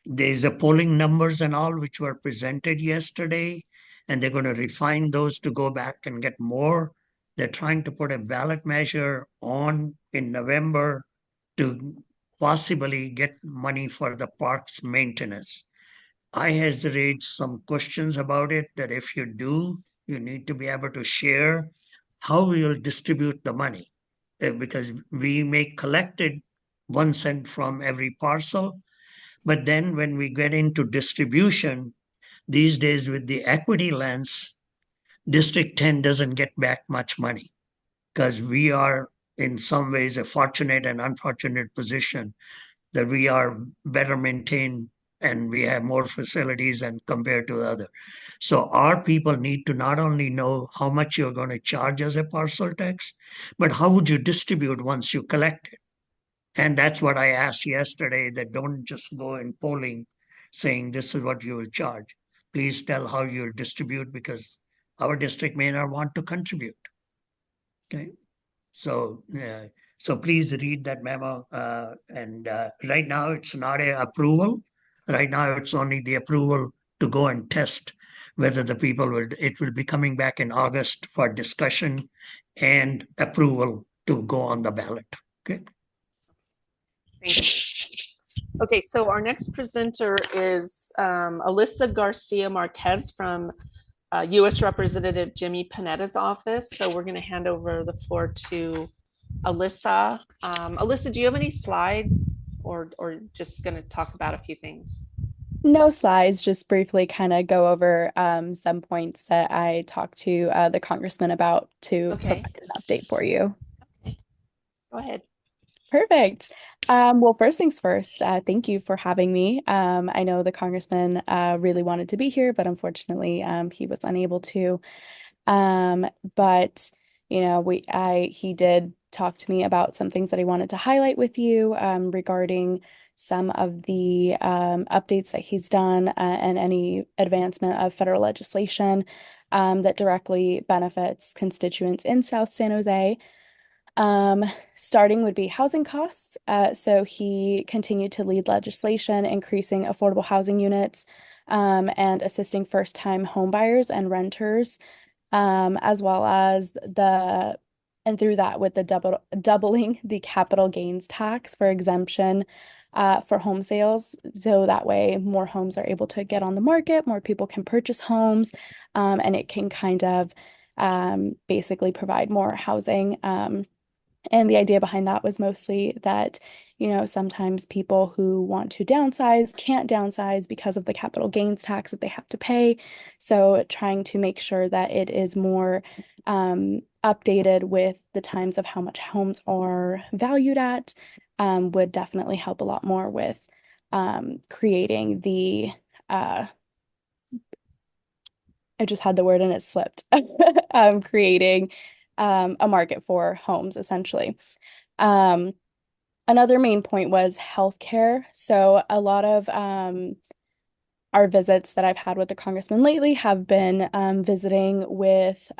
there's a polling numbers and all which were presented yesterday, and they're going to refine those to go back and get more. They're trying to put a ballot measure on in November to possibly get money for the parks maintenance. I has raised some questions about it, that if you do, you need to be able to share how we will distribute the money. Because we may collect it 1 cent from every parcel, but then when we get into distribution, these days with the equity lens, District 10 doesn't get back much money because we are in some ways a fortunate and unfortunate position that we are better maintained and we have more facilities and compared to other. So our people need to not only know how much you're going to charge as a parcel tax, but how would you distribute once you collect it? And that's what I asked yesterday, that don't just go in polling saying this is what you will charge. Please tell how you'll distribute, because our district may not want to contribute. Okay. So, so please read that memo. And right now it's not a approval. Right now it's only the approval to go and test whether the people it will be coming back in August for discussion and approval to go on the ballot. Okay. Thank you. Okay, so our next presenter is Alyssa Garcia Marquez from US Representative Jimmy Panetta's office. So we're going to hand over the floor to Alyssa. Alyssa, do you have any slides, or just going to talk about a few things? No slides, just briefly kind of go over some points that I talked to the congressman about to provide an update for you. Okay. Go ahead. Perfect. Well, first things first, thank you for having me. I know the congressman really wanted to be here, but unfortunately he was unable to. But you know, he did talk to me about some things that he wanted to highlight with you regarding some of the updates that he's done and any advancement of federal legislation that directly benefits constituents in South San Jose. Starting would be housing costs. So he continued to lead legislation increasing affordable housing units and assisting first-time homebuyers and renters, as well as through that with the doubling the capital gains tax for exemption for home sales. So that way more homes are able to get on the market, more people can purchase homes, and it can kind of basically provide more housing. And the idea behind that was mostly that, sometimes people who want to downsize can't downsize because of the capital gains tax that they have to pay. So trying to make sure that it is more updated with the times of how much homes are valued at would definitely help a lot more with creating the I just had the word and it slipped. Creating a market for homes, essentially. Another main point was healthcare. So a lot of our visits that I've had with the congressman lately have been visiting with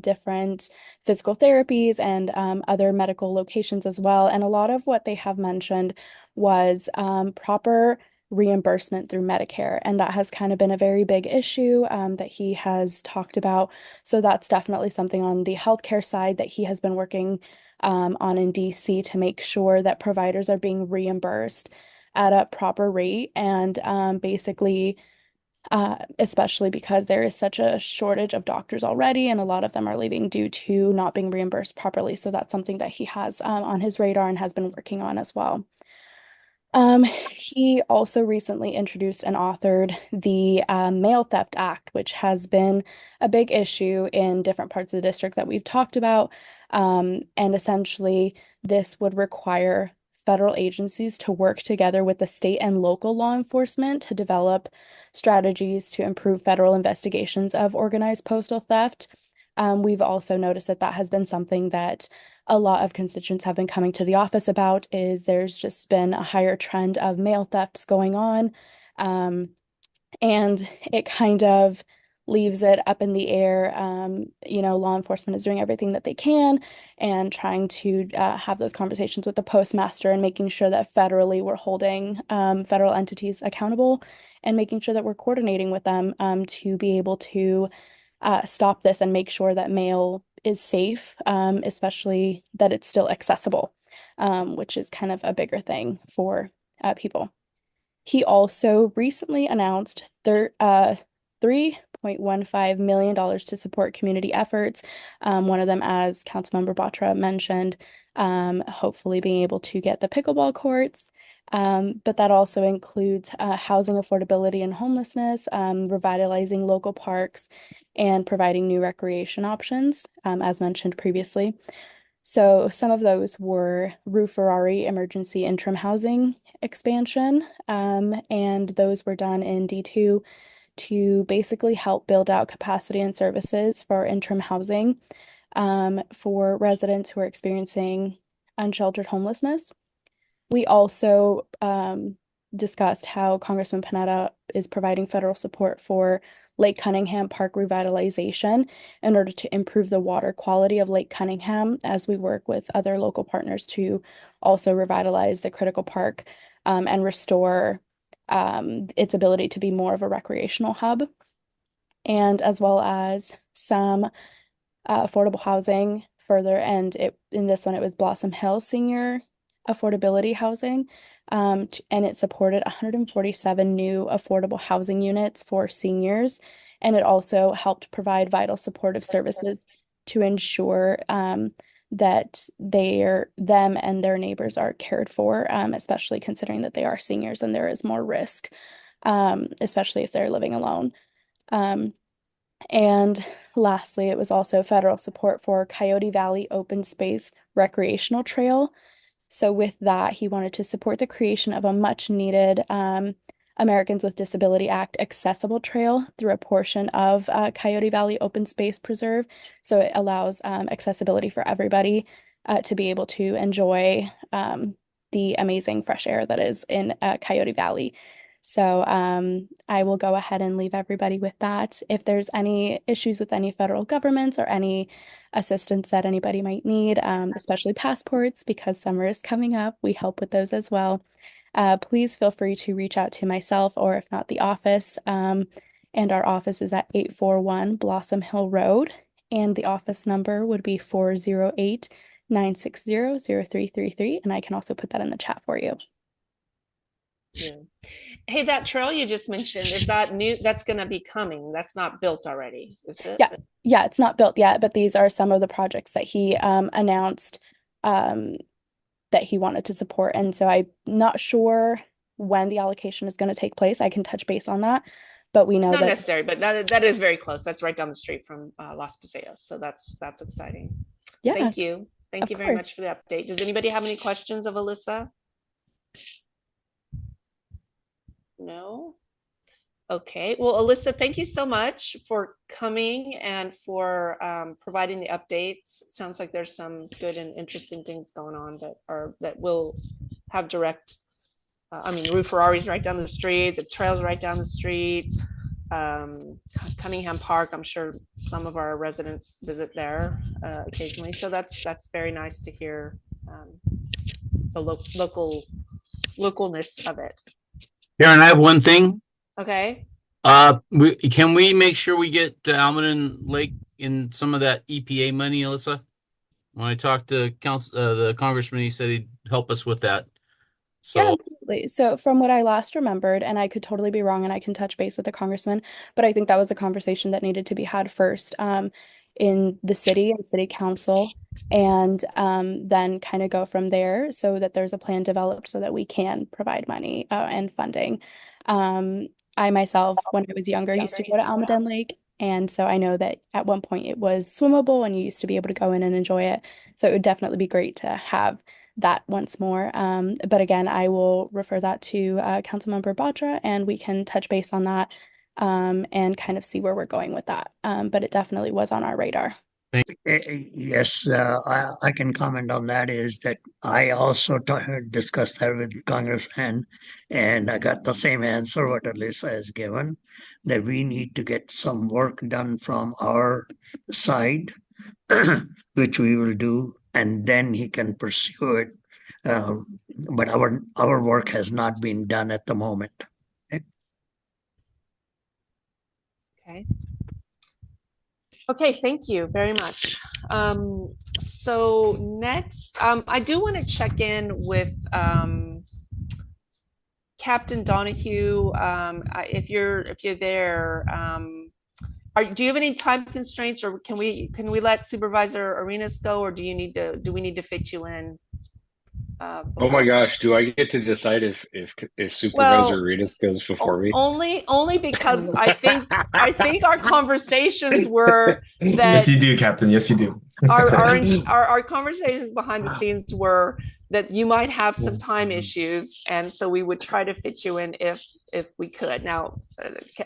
different physical therapies and other medical locations as well. And a lot of what they have mentioned was proper reimbursement through Medicare. And that has kind of been a very big issue that he has talked about. So that's definitely something on the healthcare side that he has been working on in DC to make sure that providers are being reimbursed at a proper rate. And basically, especially because there is such a shortage of doctors already, and a lot of them are leaving due to not being reimbursed properly. So that's something that he has on his radar and has been working on as well. He also recently introduced and authored the Mail Theft Act, which has been a big issue in different parts of the district that we've talked about. And essentially, this would require federal agencies to work together with the state and local law enforcement to develop strategies to improve federal investigations of organized postal theft. We've also noticed that that has been something that a lot of constituents have been coming to the office about, is there's just been a higher trend of mail thefts going on. And it kind of leaves it up in the air. Law enforcement is doing everything that they can and trying to have those conversations with the postmaster and making sure that federally we're holding federal entities accountable and making sure that we're coordinating with them to be able to stop this and make sure that mail is safe, especially that it's still accessible, which is kind of a bigger thing for people. He also recently announced $3.15 million to support community efforts. One of them, as Councilmember Batra mentioned, hopefully being able to get the pickleball courts. But that also includes housing affordability and homelessness, revitalizing local parks, and providing new recreation options, as mentioned previously. So some of those were Rue Ferrari emergency interim housing expansion, and those were done in D2 to basically help build out capacity and services for interim housing for residents who are experiencing unsheltered homelessness. We also discussed how Congressman Panetta is providing federal support for Lake Cunningham Park revitalization in order to improve the water quality of Lake Cunningham, as we work with other local partners to also revitalize the critical park and restore its ability to be more of a recreational hub, and as well as some affordable housing further. And in this one, it was Blossom Hill Senior Affordability Housing, and it supported 147 new affordable housing units for seniors, and it also helped provide vital supportive services to ensure that them and their neighbors are cared for, especially considering that they are seniors and there is more risk, especially if they're living alone. And lastly, it was also federal support for Coyote Valley Open Space Recreational Trail. So with that, he wanted to support the creation of a much needed Americans with Disability Act accessible trail through a portion of Coyote Valley Open Space Preserve. So it allows accessibility for everybody to be able to enjoy the amazing fresh air that is in Coyote Valley. So I will go ahead and leave everybody with that. If there's any issues with any federal governments or any assistance that anybody might need, especially passports, because summer is coming up, we help with those as well. Please feel free to reach out to myself, or if not, the office. And our office is at 841 Blossom Hill Road, and the office number would be 408-960-0333, and I can also put that in the chat for you. Yeah. Hey, that trail you just mentioned, is that new? That's going to be coming. That's not built already, is it? Yeah, it's not built yet, but these are some of the projects that he announced that he wanted to support. And so I'm not sure when the allocation is going to take place. I can touch base on that, but we know Not that necessary, but that is very close. That's right down the street from Los Paseos. So that's exciting. yeah, Thank you. Thank of you very course. much for the update. Does anybody have any questions of Alyssa? No? Okay. Well, Alyssa, thank you so much for coming and for providing the updates. It sounds like there's some good and interesting things going on that will have direct. I mean, Rue Ferrari's right down the street. The trail's right down the street. Cunningham Park. I'm sure some of our residents visit there occasionally. So that's very nice to hear the localness of it. Karen, I have one thing. Okay. Can we make sure we get Almaden Lake in some of that EPA money, Alyssa? When I talked to the congressman, he said he'd help us with that. Yeah, So absolutely. So from what I last remembered, and I could totally be wrong, and I can touch base with the congressman, but I think that was a conversation that needed to be had first in the city and city council, and then kind of go from there so that there's a plan developed so that we can provide money and funding. I myself, when I was younger, used to go to Almaden Lake. And so I know that at one point it was swimmable and you used to be able to go in and enjoy it. So it would definitely be great to have that once more. But again, I will refer that to Councilmember Batra and we can touch base on that and kind of see where we're going with that. But it definitely was on our radar. Yes, I can comment on that is that I also discussed that with Congressman, and I got the same answer what Alyssa has given, that we need to get some work done from our side, which we will do, and then he can pursue it. But our work has not been done at the moment. Okay. Okay, thank you very much. So next, I do want to check in with Captain Donohue. If you're there, do you have any time constraints, or can we let Supervisor Arenas go, or do we need to fit you in? Oh my gosh, do I get to decide if Supervisor Arenas goes before me? Only because I think our conversations were that Yes, you do, Captain. Yes, you do. our conversations behind the scenes were that you might have some time issues, and so we would try to fit you in if we could. Now,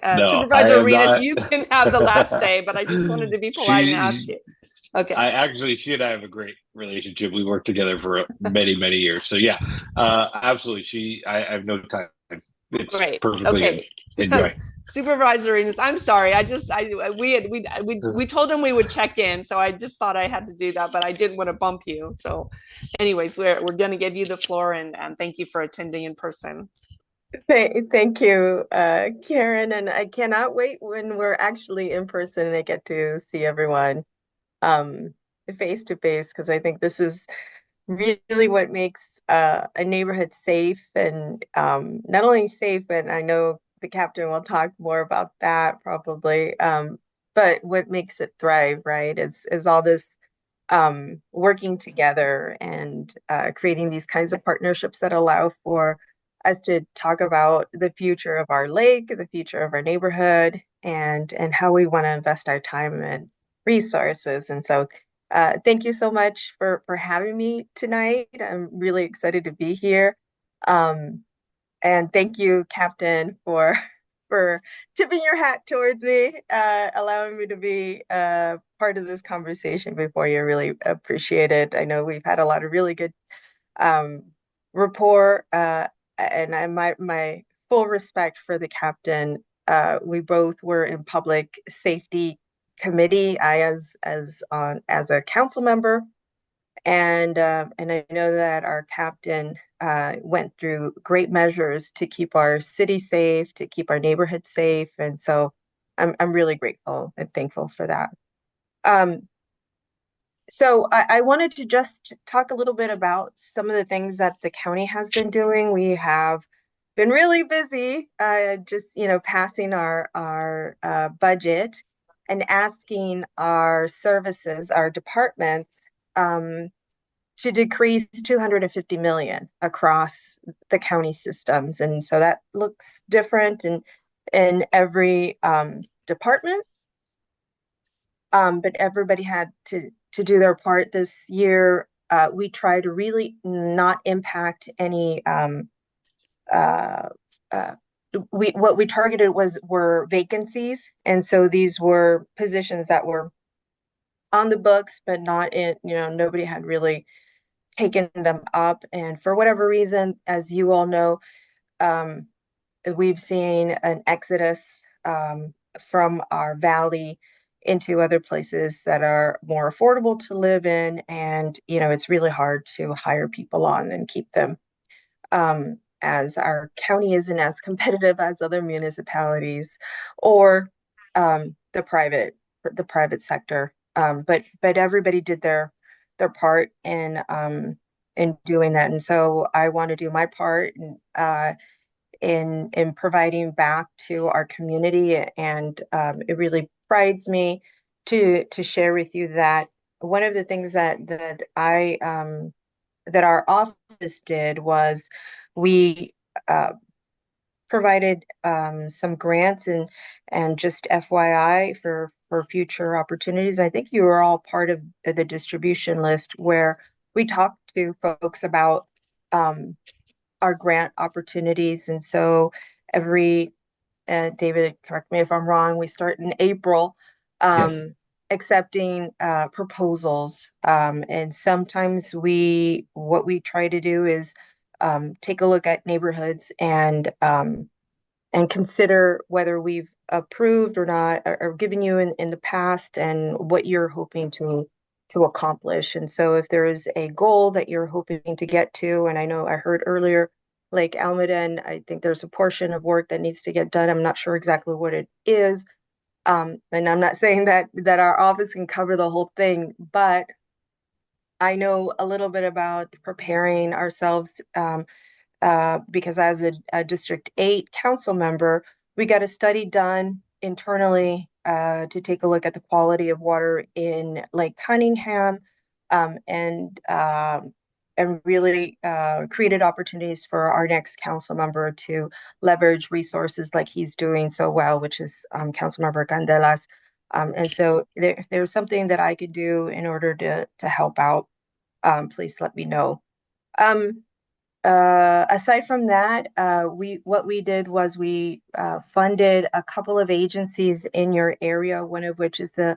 No, Supervisor Arenas, you can have the last say, but I just wanted to be polite and ask you. Okay. She and I have a great relationship. We worked together for many, many years. So yeah, absolutely. I have no time. It's great. Perfectly Okay. Enjoy. Supervisor Arenas, I'm sorry. We told him we would check in, so I just thought I had to do that, but I didn't want to bump you. So, anyways, we're going to give you the floor, and thank you for attending in person. Thank you, Karen, and I cannot wait when we're actually in person and I get to see everyone face to face, because I think this is really what makes a neighborhood safe, and not only safe, but I know the captain will talk more about that probably, but what makes it thrive, right, is all this working together and creating these kinds of partnerships that allow for us to talk about the future of our lake, the future of our neighborhood, and how we want to invest our time and resources. And so thank you so much for having me tonight. I'm really excited to be here. And thank you, Captain, for tipping your hat towards me, allowing me to be part of this conversation before you. Really appreciate it. I know we've had a lot of really good rapport, and my full respect for the captain. We both were in public safety committee. I as a council member, and I know that our captain went through great measures to keep our city safe, to keep our neighborhood safe, and so I'm really grateful and thankful for that. So I wanted to just talk a little bit about some of the things that the county has been doing. We have been really busy, just passing our budget and asking our services, our departments, to decrease 250 million across the county systems, and so that looks different in every department. But everybody had to do their part this year. We try to really not impact any. What we targeted were vacancies, and so these were positions that were on the books, but not in. Nobody had really taken them up, and for whatever reason, as you all know, we've seen an exodus from our valley into other places that are more affordable to live in, and it's really hard to hire people on and keep them, as our county isn't as competitive as other municipalities or the private sector. But everybody did their part in doing that, and so I want to do my part in providing back to our community, and it really prides me to share with you that one of the things that our office did was we provided some grants, and just FYI for future opportunities. I think you were all part of the distribution list where we talked to folks about our grant opportunities. And so David, correct me if I'm wrong, we start in April Yes. accepting proposals. And sometimes what we try to do is take a look at neighborhoods and consider whether we've approved or not, or given you in the past, and what you're hoping to accomplish. And so if there is a goal that you're hoping to get to, and I know I heard earlier, Lake Almaden, I think there's a portion of work that needs to get done. I'm not sure exactly what it is. And I'm not saying that our office can cover the whole thing, but I know a little bit about preparing ourselves, because as a District 8 council member, we got a study done internally to take a look at the quality of water in Lake Cunningham, and really created opportunities for our next council member to leverage resources like he's doing so well, which is Councilmember Candelas. And so if there's something that I could do in order to help out, please let me know. Aside from that, what we did was we funded a couple of agencies in your area, one of which is the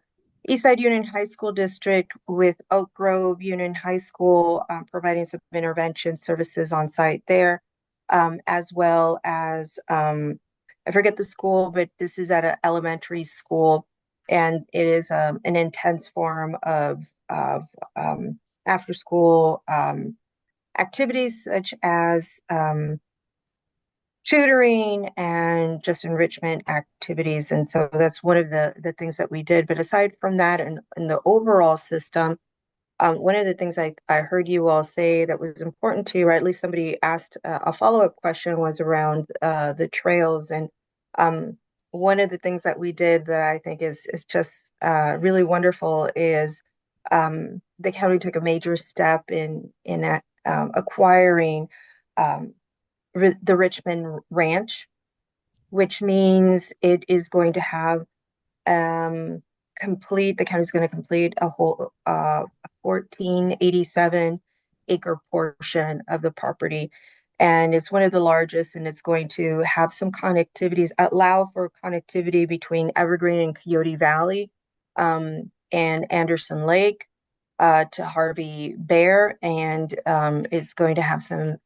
Eastside Union High School District with Oak Grove Union High School, providing some intervention services on site there, as well as, I forget the school, but this is at an elementary school, and it is an intense form of after school activities such as tutoring and just enrichment activities. And so that's one of the things that we did. But aside from that, in the overall system, one of the things I heard you all say that was important to you, or at least somebody asked a follow-up question, was around the trails. And one of the things that we did that I think is just really wonderful is the county took a major step in acquiring the Richmond Ranch, which means it is going to have the county's going to complete a whole 1487 acre portion of the property. And it's one of the largest, and it's going to have some allow for connectivity between Evergreen and Coyote Valley, and Anderson Lake, to Harvey Bear, and it's going to have some.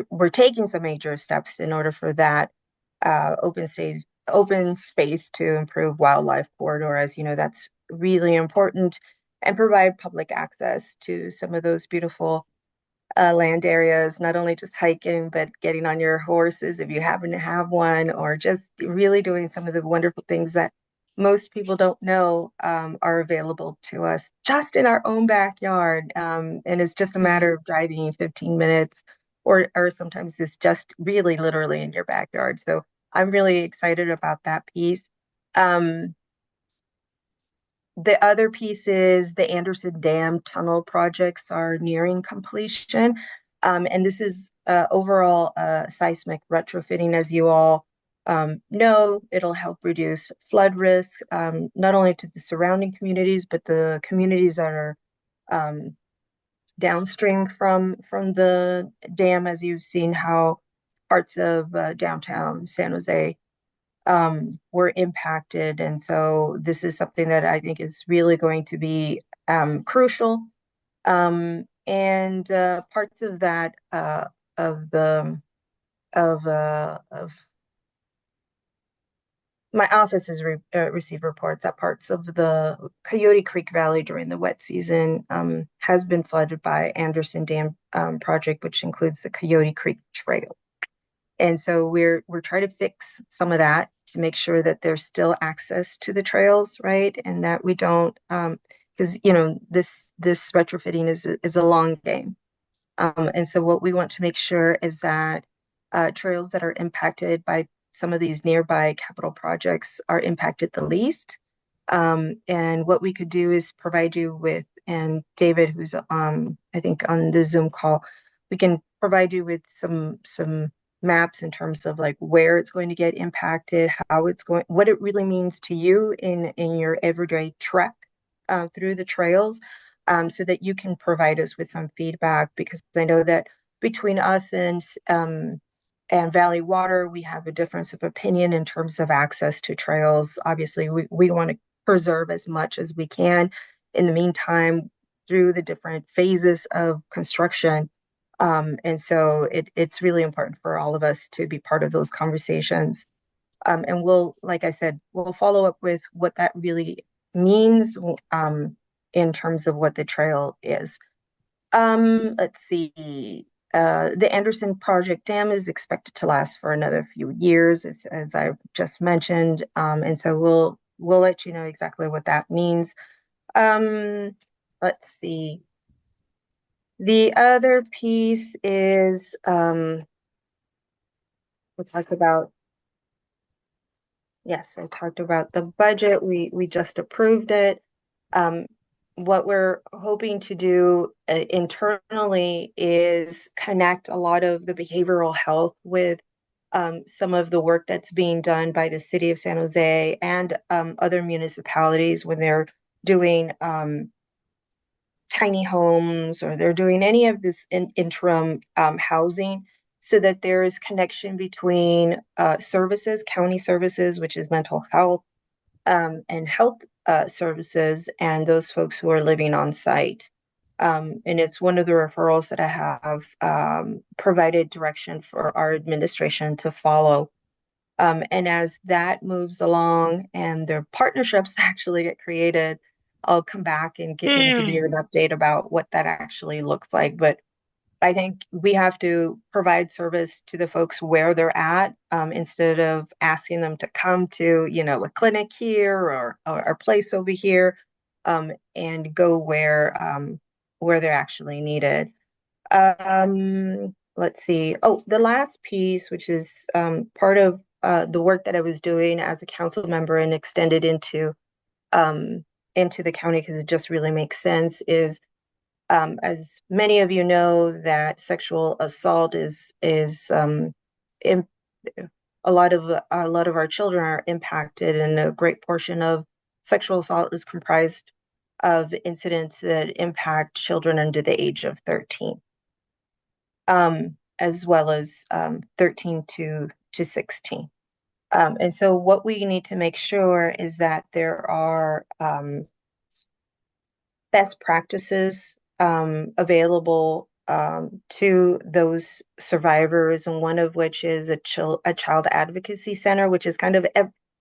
We're taking some major steps in order for that open space to improve wildlife corridor. As you know, that's really important, and provide public access to some of those beautiful land areas, not only just hiking, but getting on your horses if you happen to have one, or just really doing some of the wonderful things that most people don't know are available to us just in our own backyard. And it's just a matter of driving 15 minutes or sometimes it's just really literally in your backyard. So I'm really excited about that piece. The other piece is the Anderson Dam tunnel projects are nearing completion. And this is overall seismic retrofitting, as you all know. It'll help reduce flood risk, not only to the surrounding communities, but the communities that are downstream from the dam, as you've seen how parts of downtown San Jose were impacted. And so this is something that I think is really going to be crucial. And parts of that of my office has received reports that parts of the Coyote Creek Valley during the wet season has been flooded by Anderson Dam project, which includes the Coyote Creek Trail. And so we're trying to fix some of that to make sure that there's still access to the trails, right? And that we don't, because this retrofitting is a long game. And so what we want to make sure is that trails that are impacted by some of these nearby capital projects are impacted the least. And what we could do is provide you with, and David, who's I think on the Zoom call, we can provide you with some maps in terms of like where it's going to get impacted, how it's going, what it really means to you in your everyday trek through the trails, so that you can provide us with some feedback, because I know that between us and Valley Water, we have a difference of opinion in terms of access to trails. Obviously, we want to preserve as much as we can. In the meantime, through the different phases of construction, and so it's really important for all of us to be part of those conversations. And we'll, like I said, we'll follow up with what that really means in terms of what the trail is. Let's see. The Anderson Project Dam is expected to last for another few years, as I just mentioned. And so we'll let you know exactly what that means. Let's see. The other piece is we'll talk about, yes, I talked about the budget. We just approved it. What we're hoping to do internally is connect a lot of the behavioral health with some of the work that's being done by the city of San Jose and other municipalities when they're doing tiny homes, or they're doing any of this interim housing, so that there is connection between services, county services, which is mental health, and health services, and those folks who are living on site. And it's one of the referrals that I have provided direction for our administration to follow. And as that moves along and their partnerships actually get created, I'll come back and give you an update about what that actually looks like. But I think we have to provide service to the folks where they're at, instead of asking them to come to, a clinic here or a place over here, and go where they're actually needed. Let's see. Oh, the last piece, which is part of the work that I was doing as a council member and extended into the county, because it just really makes sense, is as many of you know, that sexual assault is a lot of our children are impacted, and a great portion of sexual assault is comprised of incidents that impact children under the age of 13, as well as 13 to 16. And so what we need to make sure is that there are best practices available to those survivors, and one of which is a child advocacy center, which is kind of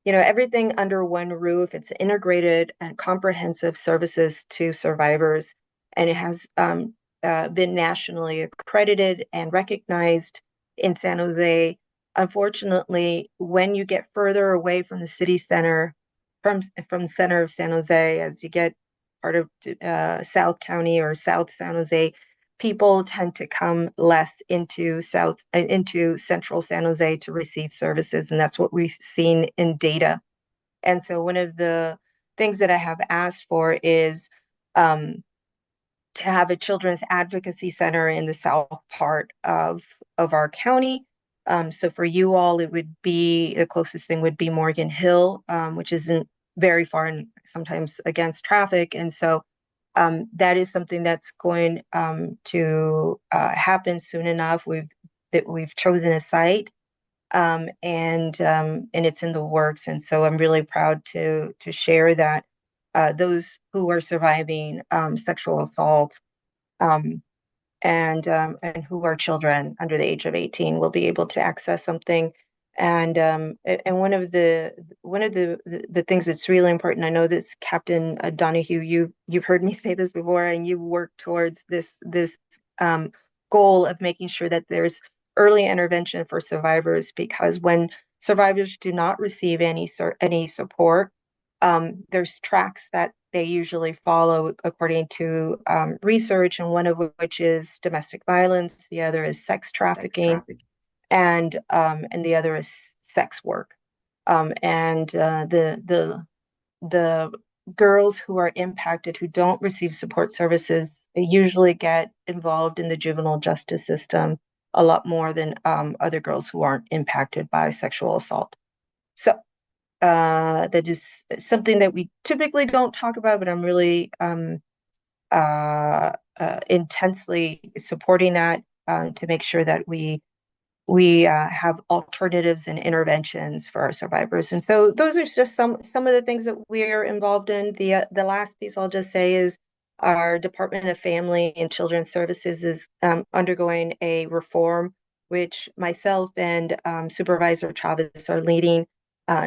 everything under one roof. It's integrated and comprehensive services to survivors, and it has been nationally accredited and recognized in San Jose. Unfortunately, when you get further away from the city center, from the center of San Jose, as you get part of South County or South San Jose, people tend to come less into central San Jose to receive services, and that's what we've seen in data. And so one of the things that I have asked for is to have a children's advocacy center in the south part of our county. So for you all, it would be, the closest thing would be Morgan Hill, which isn't very far and sometimes against traffic. And so that is something that's going to happen soon enough. We've chosen a site, and it's in the works. And so I'm really proud to share that those who are surviving sexual assault and who are children under the age of 18 will be able to access something. And one of the things that's really important, I know this, Captain Donohue, you've heard me say this before, and you've worked towards this goal of making sure that there's early intervention for survivors, because when survivors do not receive any support, there's tracks that they usually follow according to research, and one of which is domestic violence, the other is sex trafficking, and the other is sex work. And the girls who are impacted, who don't receive support services, usually get involved in the juvenile justice system a lot more than other girls who aren't impacted by sexual assault. So that is something that we typically don't talk about, but I'm really intensely supporting that to make sure that we have alternatives and interventions for our survivors. And so those are just some of the things that we're involved in. The last piece I'll just say is our Department of Family and Children's Services is undergoing a reform, which myself and Supervisor Chavez are leading,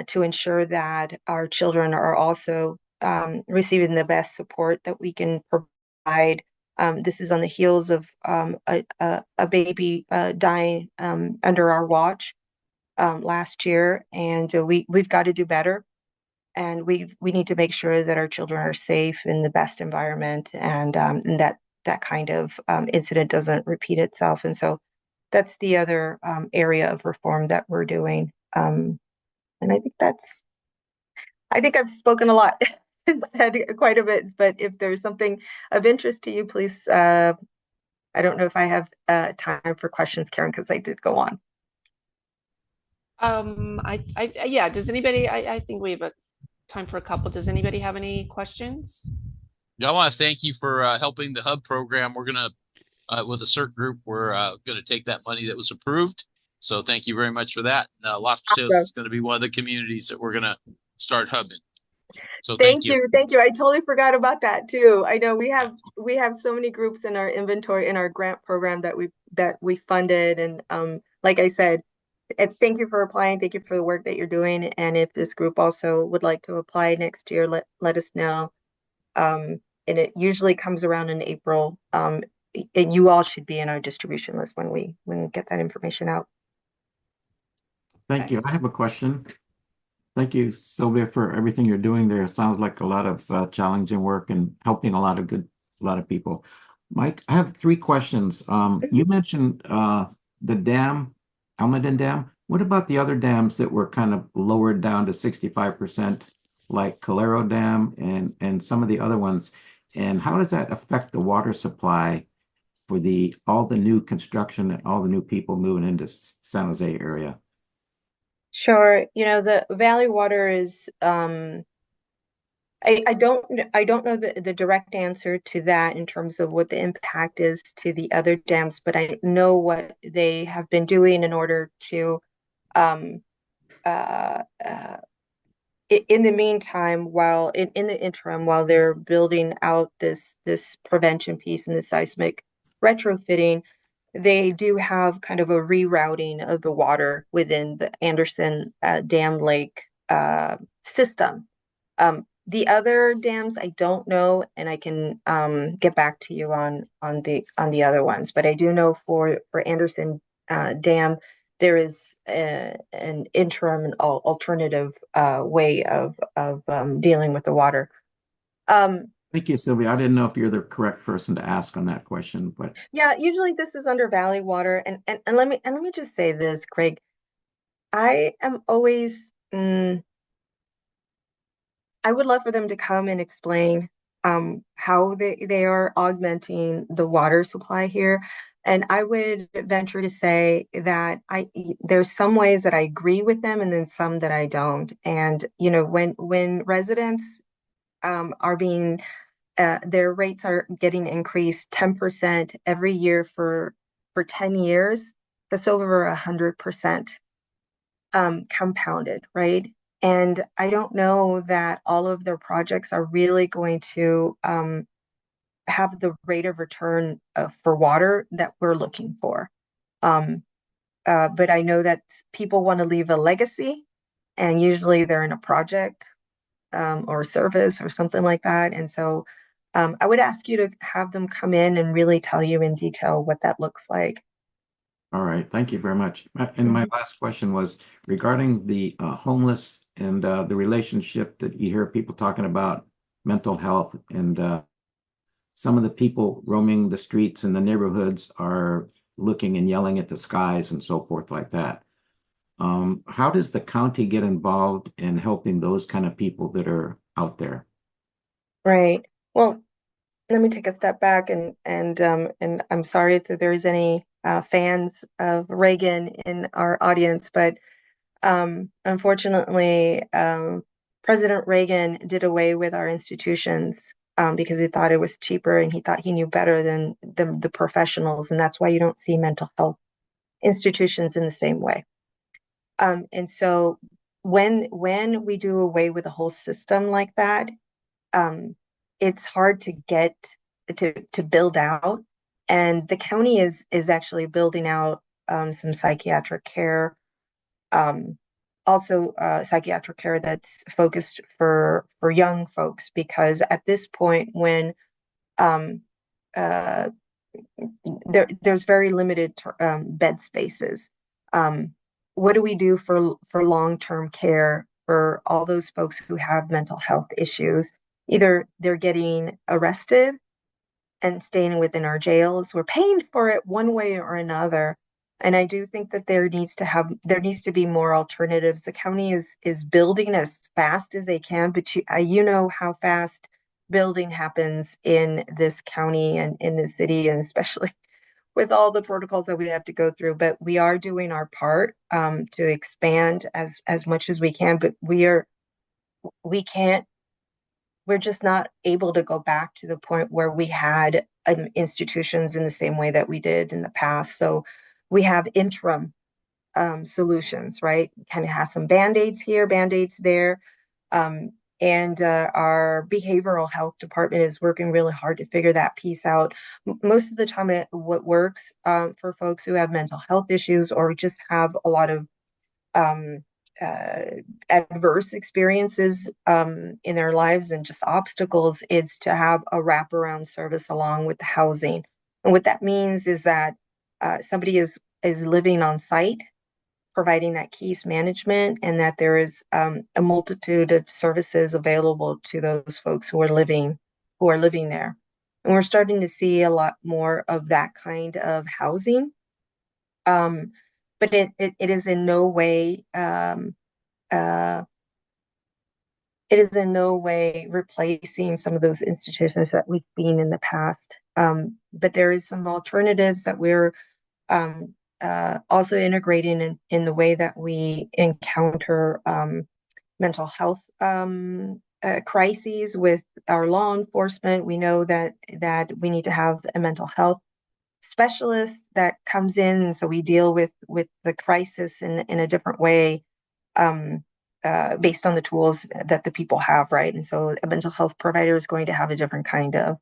to ensure that our children are also receiving the best support that we can provide. This is on the heels of a baby dying under our watch last year, and we've got to do better. And we need to make sure that our children are safe in the best environment, and that kind of incident doesn't repeat itself. And so that's the other area of reform that we're doing. And I think I've spoken a lot and said quite a bit, but if there's something of interest to you, please, I don't know if I have time for questions, Karen, because I did go on. Yeah, does anybody, I think we have time for a couple. Does anybody have any questions? Yeah, I want to thank you for helping the hub program. We're going to, with a CERT group, we're going to take that money that was approved. So thank you very much for that. Las Paseos is going to be one of the communities that we're going to start hubbing. So thank you. Thank you. I totally forgot about that too. I know we have so many groups in our inventory, in our grant program that we funded, and like I said, thank you for applying. Thank you for the work that you're doing. And if this group also would like to apply next year, let us know. And it usually comes around in April. And you all should be in our distribution list when we get that information out. Thank you. I have a question. Thank you, Sylvia, for everything you're doing there. It sounds like a lot of challenging work and helping a lot of people. Mike, I have 3 questions. You mentioned the dam, Almaden Dam. What about the other dams that were kind of lowered down to 65%, like Calero Dam and some of the other ones? And how does that affect the water supply for all the new construction and all the new people moving into San Jose area? Sure. The Valley Water is, I don't know the direct answer to that in terms of what the impact is to the other dams, but I know what they have been doing in order to, in the meantime, while in the interim, while they're building out this prevention piece and the seismic retrofitting, they do have kind of a rerouting of the water within the Anderson Dam Lake system. The other dams, I don't know, and I can get back to you on the other ones. But I do know for Anderson Dam, there is an interim and alternative way of dealing with the water. Thank you, Sylvia. I didn't know if you're the correct person to ask on that question, but Yeah, usually this is under Valley Water, and let me just say this, Craig. I am always I would love for them to come and explain how they are augmenting the water supply here. And I would venture to say that there's some ways that I agree with them and then some that I don't. And you know, when residents are being their rates are getting increased 10% every year for 10 years, that's over 100% compounded, right? And I don't know that all of their projects are really going to have the rate of return for water that we're looking for. But I know that people want to leave a legacy, and usually they're in a project or a service or something like that. And so I would ask you to have them come in and really tell you in detail what that looks like. all right. Thank you very much. And my last question was regarding the homeless and the relationship that you hear people talking about mental health and some of the people roaming the streets in the neighborhoods are looking and yelling at the skies and so forth like that. How does the county get involved in helping those kind of people that are out there? Right. Well, let me take a step back and I'm sorry if there's any fans of Reagan in our audience, but unfortunately, President Reagan did away with our institutions because he thought it was cheaper and he thought he knew better than the professionals, and that's why you don't see mental health institutions in the same way. And so when we do away with a whole system like that, it's hard to get to build out, and the county is actually building out some psychiatric care, also psychiatric care that's focused for young folks, because at this point when there's very limited bed spaces. What do we do for long-term care for all those folks who have mental health issues? Either they're getting arrested and staying within our jails, we're paying for it one way or another. And I do think that there needs to be more alternatives. The county is building as fast as they can, but you know how fast building happens in this county and in this city, and especially with all the protocols that we have to go through. But we are doing our part to expand as much as we can, but we're just not able to go back to the point where we had institutions in the same way that we did in the past. So we have interim solutions, right? Kind of have some Band-Aids here, Band-Aids there. And our behavioral health department is working really hard to figure that piece out. Most of the time, what works for folks who have mental health issues or just have a lot of adverse experiences in their lives and just obstacles, is to have a wraparound service along with the housing. And what that means is that somebody is living on site, providing that case management, and that there is a multitude of services available to those folks who are living there. And we're starting to see a lot more of that kind of housing. But it is in no way replacing some of those institutions that we've seen in the past. But there is some alternatives that we're also integrating in the way that we encounter mental health crises with our law enforcement. We know that we need to have a mental health specialist that comes in, and so we deal with the crisis in a different way based on the tools that the people have, right? And so a mental health provider is going to have a different kind of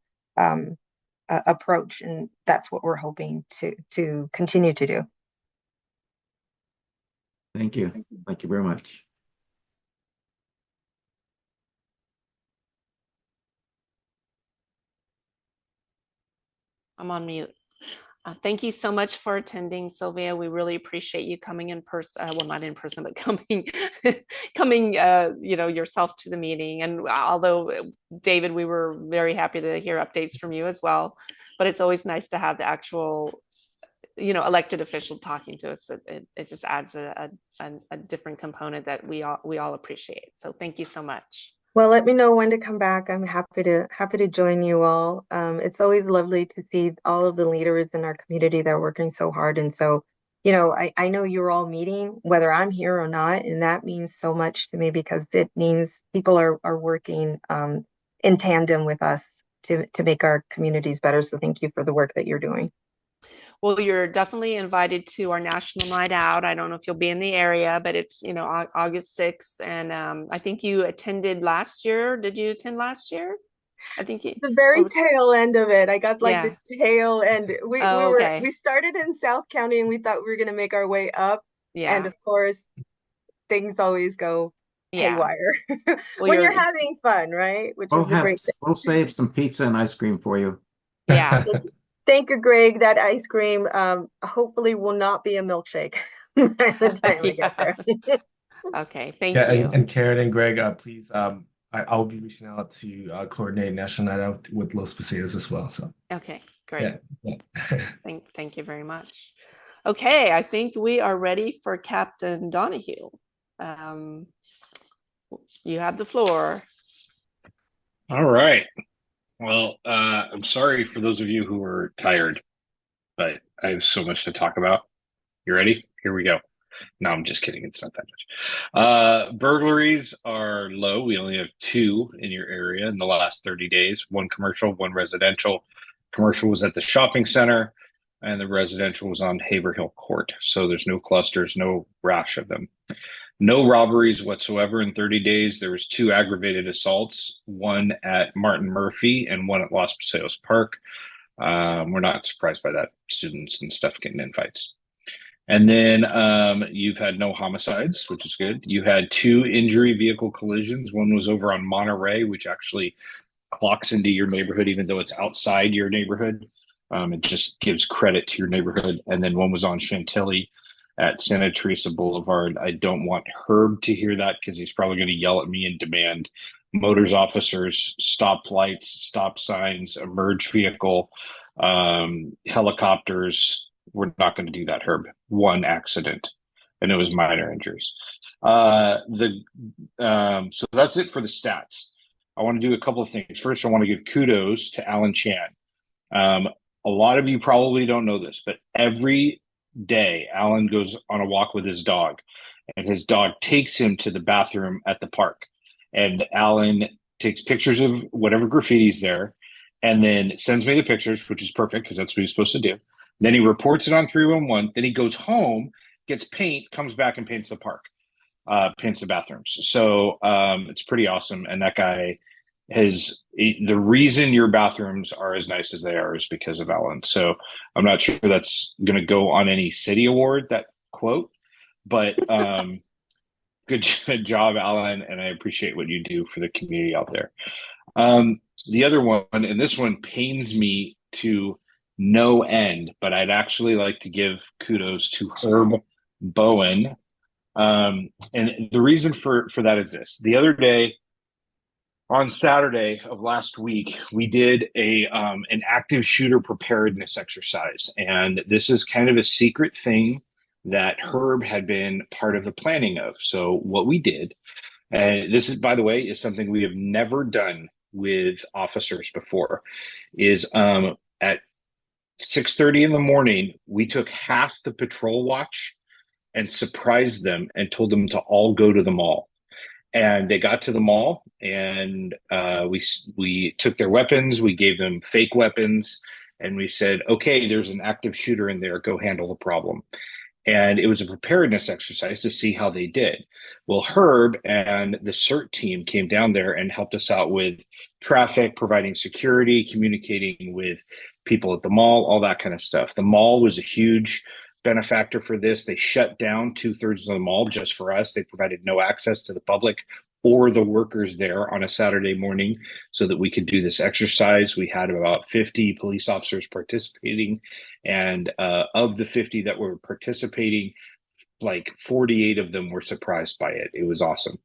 approach, and that's what we're hoping to continue to do. Thank you. Thank you very much. I'm on mute. Thank you so much for attending, Sylvia. We really appreciate you coming in person. Well, not in person, but coming, yourself to the meeting. And although David, we were very happy to hear updates from you as well. But it's always nice to have the actual, elected official talking to us. It just adds a different component that we all appreciate. So thank you so much. Well, let me know when to come back. I'm happy to join you all. It's always lovely to see all of the leaders in our community that are working so hard. And so, I know you're all meeting, whether I'm here or not, and that means so much to me because it means people are working in tandem with us to make our communities better. So thank you for the work that you're doing. Well, you're definitely invited to our national night out. I don't know if you'll be in the area, but it's, August 6th. And I think you attended last year. Did you attend last year? I think the very tail end of it. I got like the tail end. We started in South County and we thought we were going to make our way up. Yeah. And of course, things always go haywire when you're having fun, right? Which is a great thing. We'll save some pizza and ice cream for you. Yeah. Thank you, Greg. That ice cream hopefully will not be a milkshake by the time we get there. Okay, thank you. And Karen and Greg, please, I'll be reaching out to coordinate National Night Out with Los Paseos as well. So okay, great. Yeah. Thank you very much. Okay, I think we are ready for Captain Donohue. You have the floor. All right. Well, I'm sorry for those of you who are tired, but I have so much to talk about. You ready? Here we go. No, I'm just kidding. It's not that much. Burglaries are low. We only have 2 in your area in the last 30 days. 1 commercial, 1 residential. Commercial was at the shopping center, and the residential was on Haverhill Court. So there's no clusters, no rash of them. No robberies whatsoever in 30 days. There was 2 aggravated assaults, 1 at Martin Murphy and 1 at Los Paseos Park. We're not surprised by that. Students and stuff getting in fights. And then you've had no homicides, which is good. You had 2 injury vehicle collisions. 1 was over on Monterey, which actually clocks into your neighborhood, even though it's outside your neighborhood. It just gives credit to your neighborhood. And then 1 was on Chantilly at Santa Teresa Boulevard. I don't want Herb to hear that because he's probably going to yell at me and demand motors officers, stop lights, stop signs, emerge vehicle, helicopters. We're not going to do that, Herb. 1 accident, and it was minor injuries. So that's it for the stats. I want to do a couple of things. First, I want to give kudos to Alan Chan. A lot of you probably don't know this, but every day Alan goes on a walk with his dog, and his dog takes him to the bathroom at the park, and Alan takes pictures of whatever graffiti's there and then sends me the pictures, which is perfect because that's what he's supposed to do. Then he reports it on 311. Then he goes home, gets paint, comes back and paints the park, paints the bathrooms. So it's pretty awesome. And that guy the reason your bathrooms are as nice as they are is because of Alan. So I'm not sure that's going to go on any city award, that quote, but good job, Alan. And I appreciate what you do for the community out there. The other one, and this one pains me to no end, but I'd actually like to give kudos to Herb Bowen. And the reason for that is this. The other day, on Saturday of last week, we did an active shooter preparedness exercise. And this is kind of a secret thing that Herb had been part of the planning of. So what we did, and this is, by the way, is something we have never done with officers before, is at 6:30 in the morning, we took half the patrol watch and surprised them and told them to all go to the mall. And they got to the mall, and we took their weapons. We gave them fake weapons, and we said, okay, there's an active shooter in there. Go handle the problem. And it was a preparedness exercise to see how they did. Well, Herb and the CERT team came down there and helped us out with traffic, providing security, communicating with people at the mall, all that kind of stuff. The mall was a huge benefactor for this. They shut down 2/3 of the mall just for us. They provided no access to the public or the workers there on a Saturday morning so that we could do this exercise. We had about 50 police officers participating, and of the 50 that were participating, like 48 of them were surprised by it. It was awesome.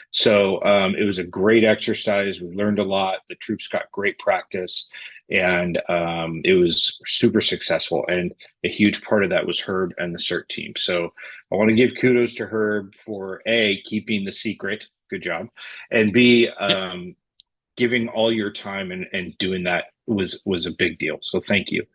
So it was a great exercise. We learned a lot. The troops got great practice, and it was super successful. And a huge part of that was Herb and the CERT team. So I want to give kudos to Herb for A, keeping the secret. Good job. And B, giving all your time and doing that was a big deal. So thank you.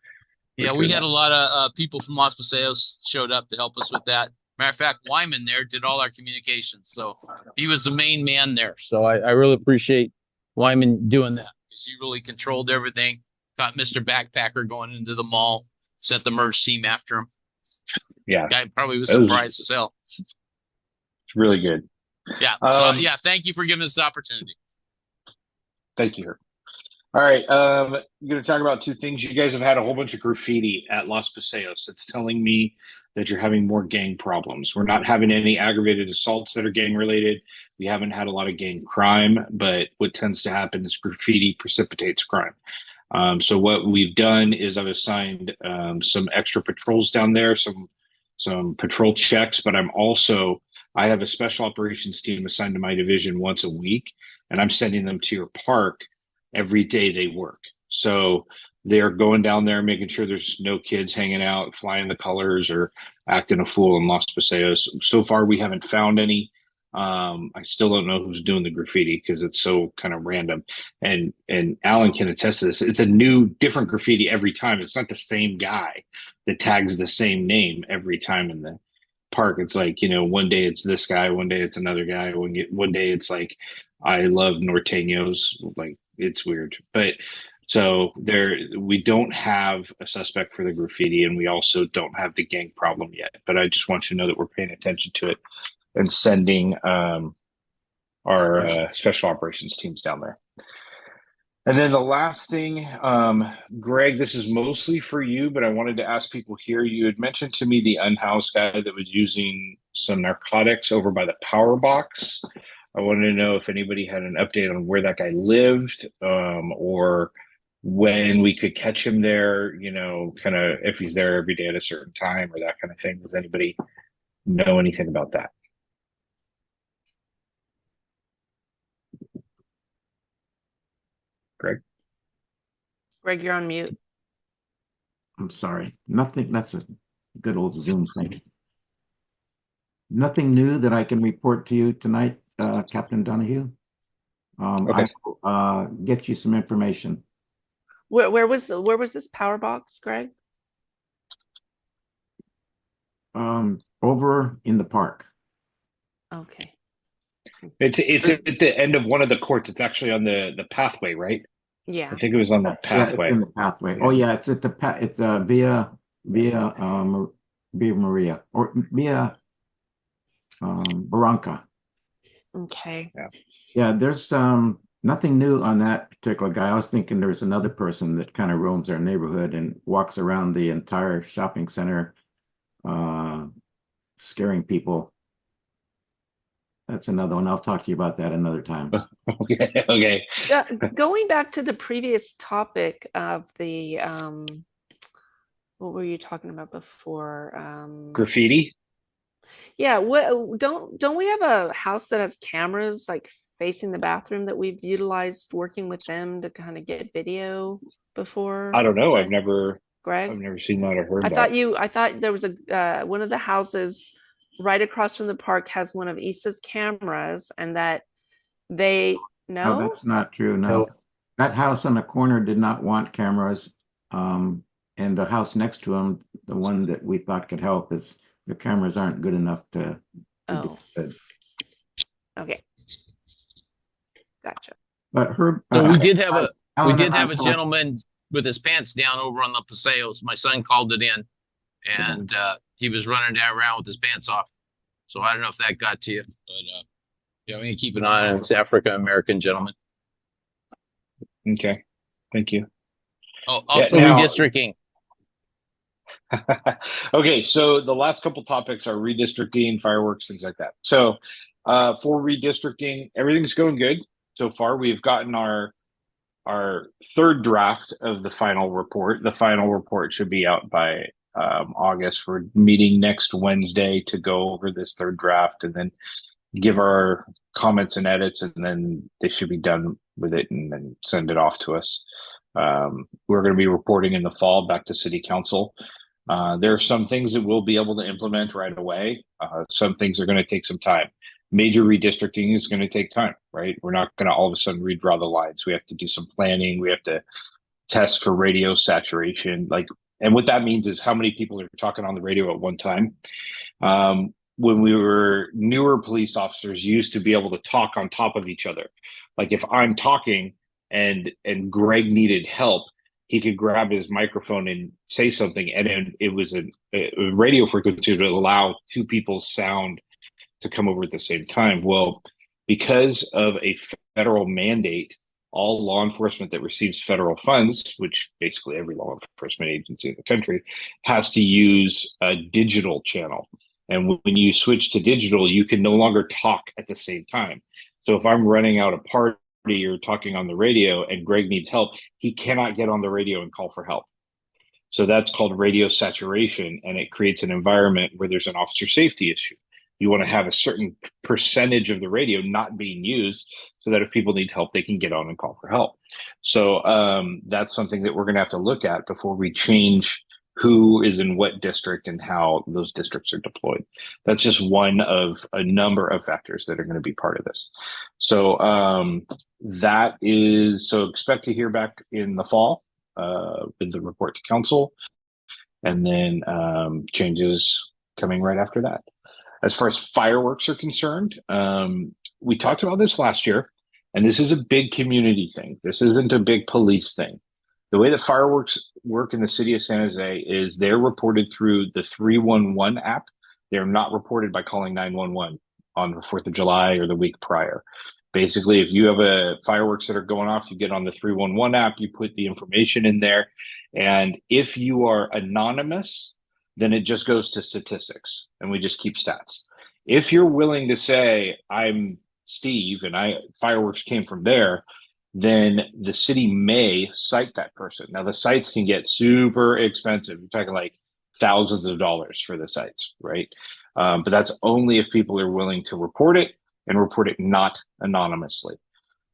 Yeah, we had a lot of people from Los Paseos showed up to help us with that. Matter of fact, Wyman there did all our communications. So he was the main man there. So I really appreciate Wyman doing that, because he really controlled everything. Got Mr. Backpacker going into the mall, sent the merge team after him. Yeah. Guy probably was surprised as hell. It's really good. Yeah. So yeah, thank you for giving us the opportunity. Thank you. All right. I'm going to talk about two things. You guys have had a whole bunch of graffiti at Los Paseos. It's telling me that you're having more gang problems. We're not having any aggravated assaults that are gang related. We haven't had a lot of gang crime, but what tends to happen is graffiti precipitates crime. So what we've done is I've assigned some extra patrols down there, some patrol checks, but I have a special operations team assigned to my division once a week, and I'm sending them to your park every day they work. So they're going down there, making sure there's no kids hanging out, flying the colors, or acting a fool in Los Paseos. So far, we haven't found any. I still don't know who's doing the graffiti because it's so kind of random. And Alan can attest to this. It's a new, different graffiti every time. It's not the same guy that tags the same name every time in the park. It's like, one day it's this guy, one day it's another guy, one day it's like, I love norteños. Like, it's weird. But so we don't have a suspect for the graffiti, and we also don't have the gang problem yet. But I just want you to know that we're paying attention to it and sending our special operations teams down there. And then the last thing, Greg, this is mostly for you, but I wanted to ask people here. You had mentioned to me the unhoused guy that was using some narcotics over by the power box. I wanted to know if anybody had an update on where that guy lived, or when we could catch him there, kind of if he's there every day at a certain time or that kind of thing. Does anybody know anything about that? Greg, you're on mute. I'm sorry. Nothing. That's a good old Zoom thing. Nothing new that I can report to you tonight, Captain Donohue. Okay. I will get you some information. Where was this power box, Greg? Over in the park. Okay. It's at the end of one of the courts. It's actually on the pathway, right? Yeah. I think it was on the pathway. Yeah, it's in the pathway. Oh yeah, it's at the it's via Maria or via Barranca. Okay. Yeah, there's nothing new on that particular guy. I was thinking there's another person that kind of roams our neighborhood and walks around the entire shopping center, scaring people. That's another one. I'll talk to you about that another time. Okay. Going back to the previous topic of the what were you talking about before? Graffiti? Yeah, what don't we have a house that has cameras like facing the bathroom that we've utilized working with them to kind of get video before? I don't know. I've never seen that or heard that. I thought there was a one of the houses right across from the park has one of Issa's cameras, and that they No, that's not true. No. That house on the corner did not want cameras. And the house next to him, the one that we thought could help, is the cameras aren't good enough to do good. Okay. Gotcha. But Herb, So we did have a gentleman with his pants down over on the Paseos. My son called it in, and he was running down around with his pants off. So I don't know if that got to you, but yeah, we need to keep an eye on this African American gentleman. Okay, thank you. Oh, also redistricting. Okay, so the last couple topics are redistricting, fireworks, things like that. So For redistricting, everything's going good so far. We've gotten our third draft of the final report. The final report should be out by August. We're meeting next Wednesday to go over this third draft and then give our comments and edits, and then they should be done with it and then send it off to us. We're going to be reporting in the fall back to City Council. There are some things that we'll be able to implement right away. Some things are going to take some time. Major redistricting is going to take time, right? We're not going to all of a sudden redraw the lines. We have to do some planning. We have to test for radio saturation. And what that means is how many people are talking on the radio at one time. When we were newer police officers, used to be able to talk on top of each other. Like if I'm talking and Greg needed help, he could grab his microphone and say something, and it was a radio frequency to allow two people's sound to come over at the same time. Well, because of a federal mandate, all law enforcement that receives federal funds, which basically every law enforcement agency in the country, has to use a digital channel. And when you switch to digital, you can no longer talk at the same time. So if I'm running out a party or talking on the radio and Greg needs help, he cannot get on the radio and call for help. So that's called radio saturation, and it creates an environment where there's an officer safety issue. You want to have a certain percentage of the radio not being used so that if people need help, they can get on and call for help. So that's something that we're going to have to look at before we change who is in what district and how those districts are deployed. That's just one of a number of factors that are going to be part of this. So expect to hear back in the fall with the report to council, and then changes coming right after that. As far as fireworks are concerned, we talked about this last year, and this is a big community thing. This isn't a big police thing. The way that fireworks work in the city of San Jose is they're reported through the 311 app. They're not reported by calling 911 on the 4th of July or the week prior. Basically, if you have fireworks that are going off, you get on the 311 app, you put the information in there. And if you are anonymous, then it just goes to statistics and we just keep stats. If you're willing to say, I'm Steve and fireworks came from there, then the city may cite that person. Now the sites can get super expensive. You're talking like thousands of dollars for the sites, right? But that's only if people are willing to report it and report it not anonymously.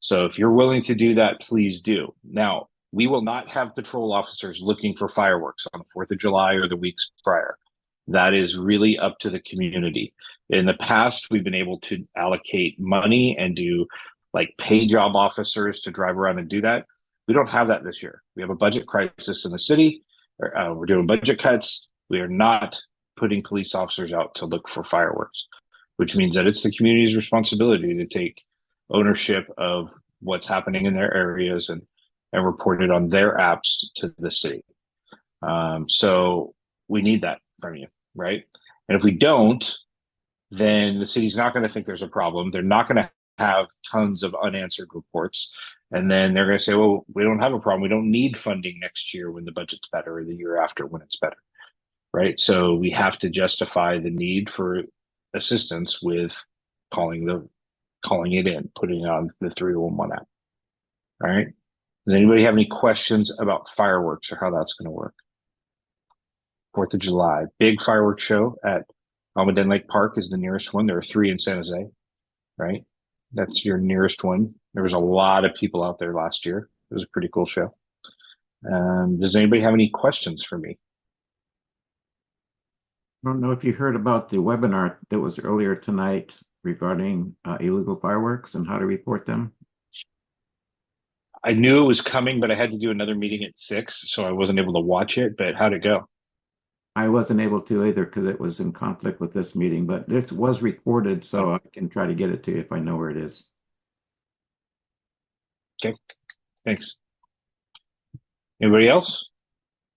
So if you're willing to do that, please do. Now, we will not have patrol officers looking for fireworks on the 4th of July or the weeks prior. That is really up to the community. In the past, we've been able to allocate money and do pay job officers to drive around and do that. We don't have that this year. We have a budget crisis in the city. We're doing budget cuts. We are not putting police officers out to look for fireworks, which means that it's the community's responsibility to take ownership of what's happening in their areas and report it on their apps to the city. So we need that from you, right? And if we don't, then the city's not going to think there's a problem. They're not going to have tons of unanswered reports. And then they're going to say, well, we don't have a problem. We don't need funding next year when the budget's better, or the year after when it's better, right? So we have to justify the need for assistance with calling it in, putting it on the 311 app. All right. Does anybody have any questions about fireworks or how that's going to work? 4th of July, big fireworks show at Almaden Lake Park is the nearest one. There are 3 in San Jose, right? That's your nearest one. There was a lot of people out there last year. It was a pretty cool show. Does anybody have any questions for me? I don't know if you heard about the webinar that was earlier tonight regarding illegal fireworks and how to report them. I knew it was coming, but I had to do another meeting at 6, so I wasn't able to watch it. But how'd it go? I wasn't able to either because it was in conflict with this meeting, but this was recorded, so I can try to get it to you if I know where it is. Okay, thanks. Anybody else?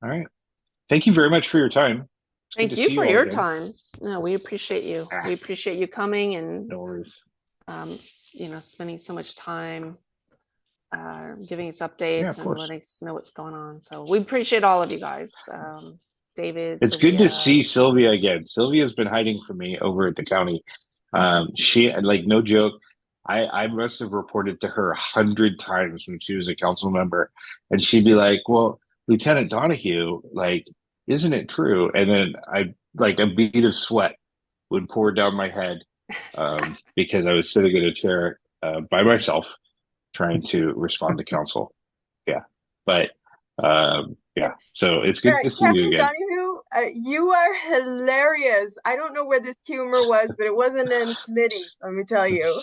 All right. Thank you very much for your time. Thank you for your time. No, we appreciate you. We appreciate you coming and no worries. Spending so much time giving us updates and letting us know what's going on. So we appreciate all of you guys. David, it's Sylvia. Good to see Sylvia again. Sylvia's been hiding from me over at the county. She, like, no joke, I must have reported to her 100 times when she was a council member, and she'd be like, "Well, Lieutenant Donohue, like, isn't it true?" And then a bead of sweat would pour down my head, because I was sitting in a chair by myself trying to respond to council. Yeah, but yeah, so it's good to see you Captain again. Donohue, you are hilarious. I don't know where this humor was, but it wasn't in committee, let me tell you.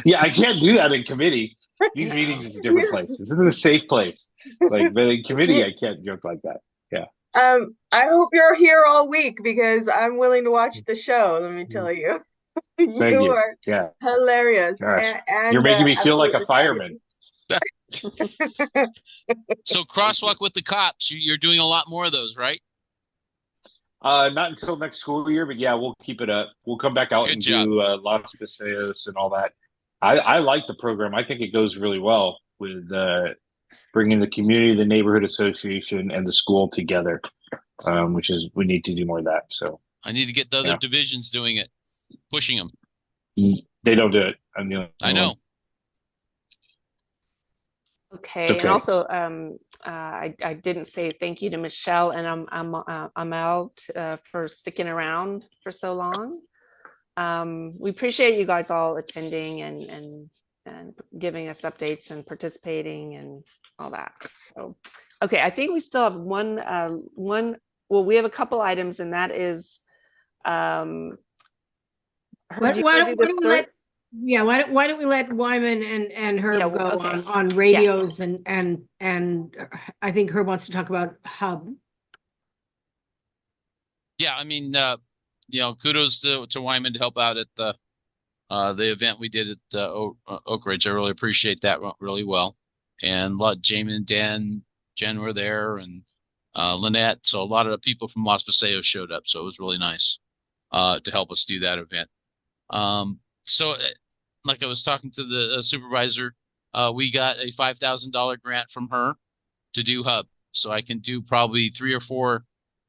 Yeah, I can't do that in committee. These meetings is a different place. This isn't a safe place. Like, but in committee, I can't joke like that. Yeah. I hope you're here all week because I'm willing to watch the show, let me tell you. Thank you. are Yeah. hilarious. Gosh. And You're making me feel like a absolutely fireman. So crosswalk with the cops. You're doing a lot more of those, right? Not until next school year, but yeah, we'll keep it up. We'll come back out Good and job. do Los Paseos and all that. I like the program. I think it goes really well with bringing the community, the neighborhood association, and the school together, which is, we need to do more of that. So I need to get the other yeah. divisions doing it, pushing them. They don't do it. I know. Okay, and also I didn't say thank you to Michelle and Amel for sticking around for so long. We appreciate you guys all attending and giving us updates and participating and all that. So, okay, I think we still have one. Well, we have a couple items, and that is. Why don't we let Wyman and Herb go on radios and I think Herb wants to talk about Hub. Yeah, I mean, kudos to Wyman to help out at the event we did at Oak Ridge. I really appreciate that. Went really well, and Jamie and Jen were there, and Lynette. So a lot of the people from Los Paseos showed up. So it was really nice to help us do that event. So like I was talking to the supervisor, we got a $5,000 grant from her to do Hub. So I can do probably 3 or 4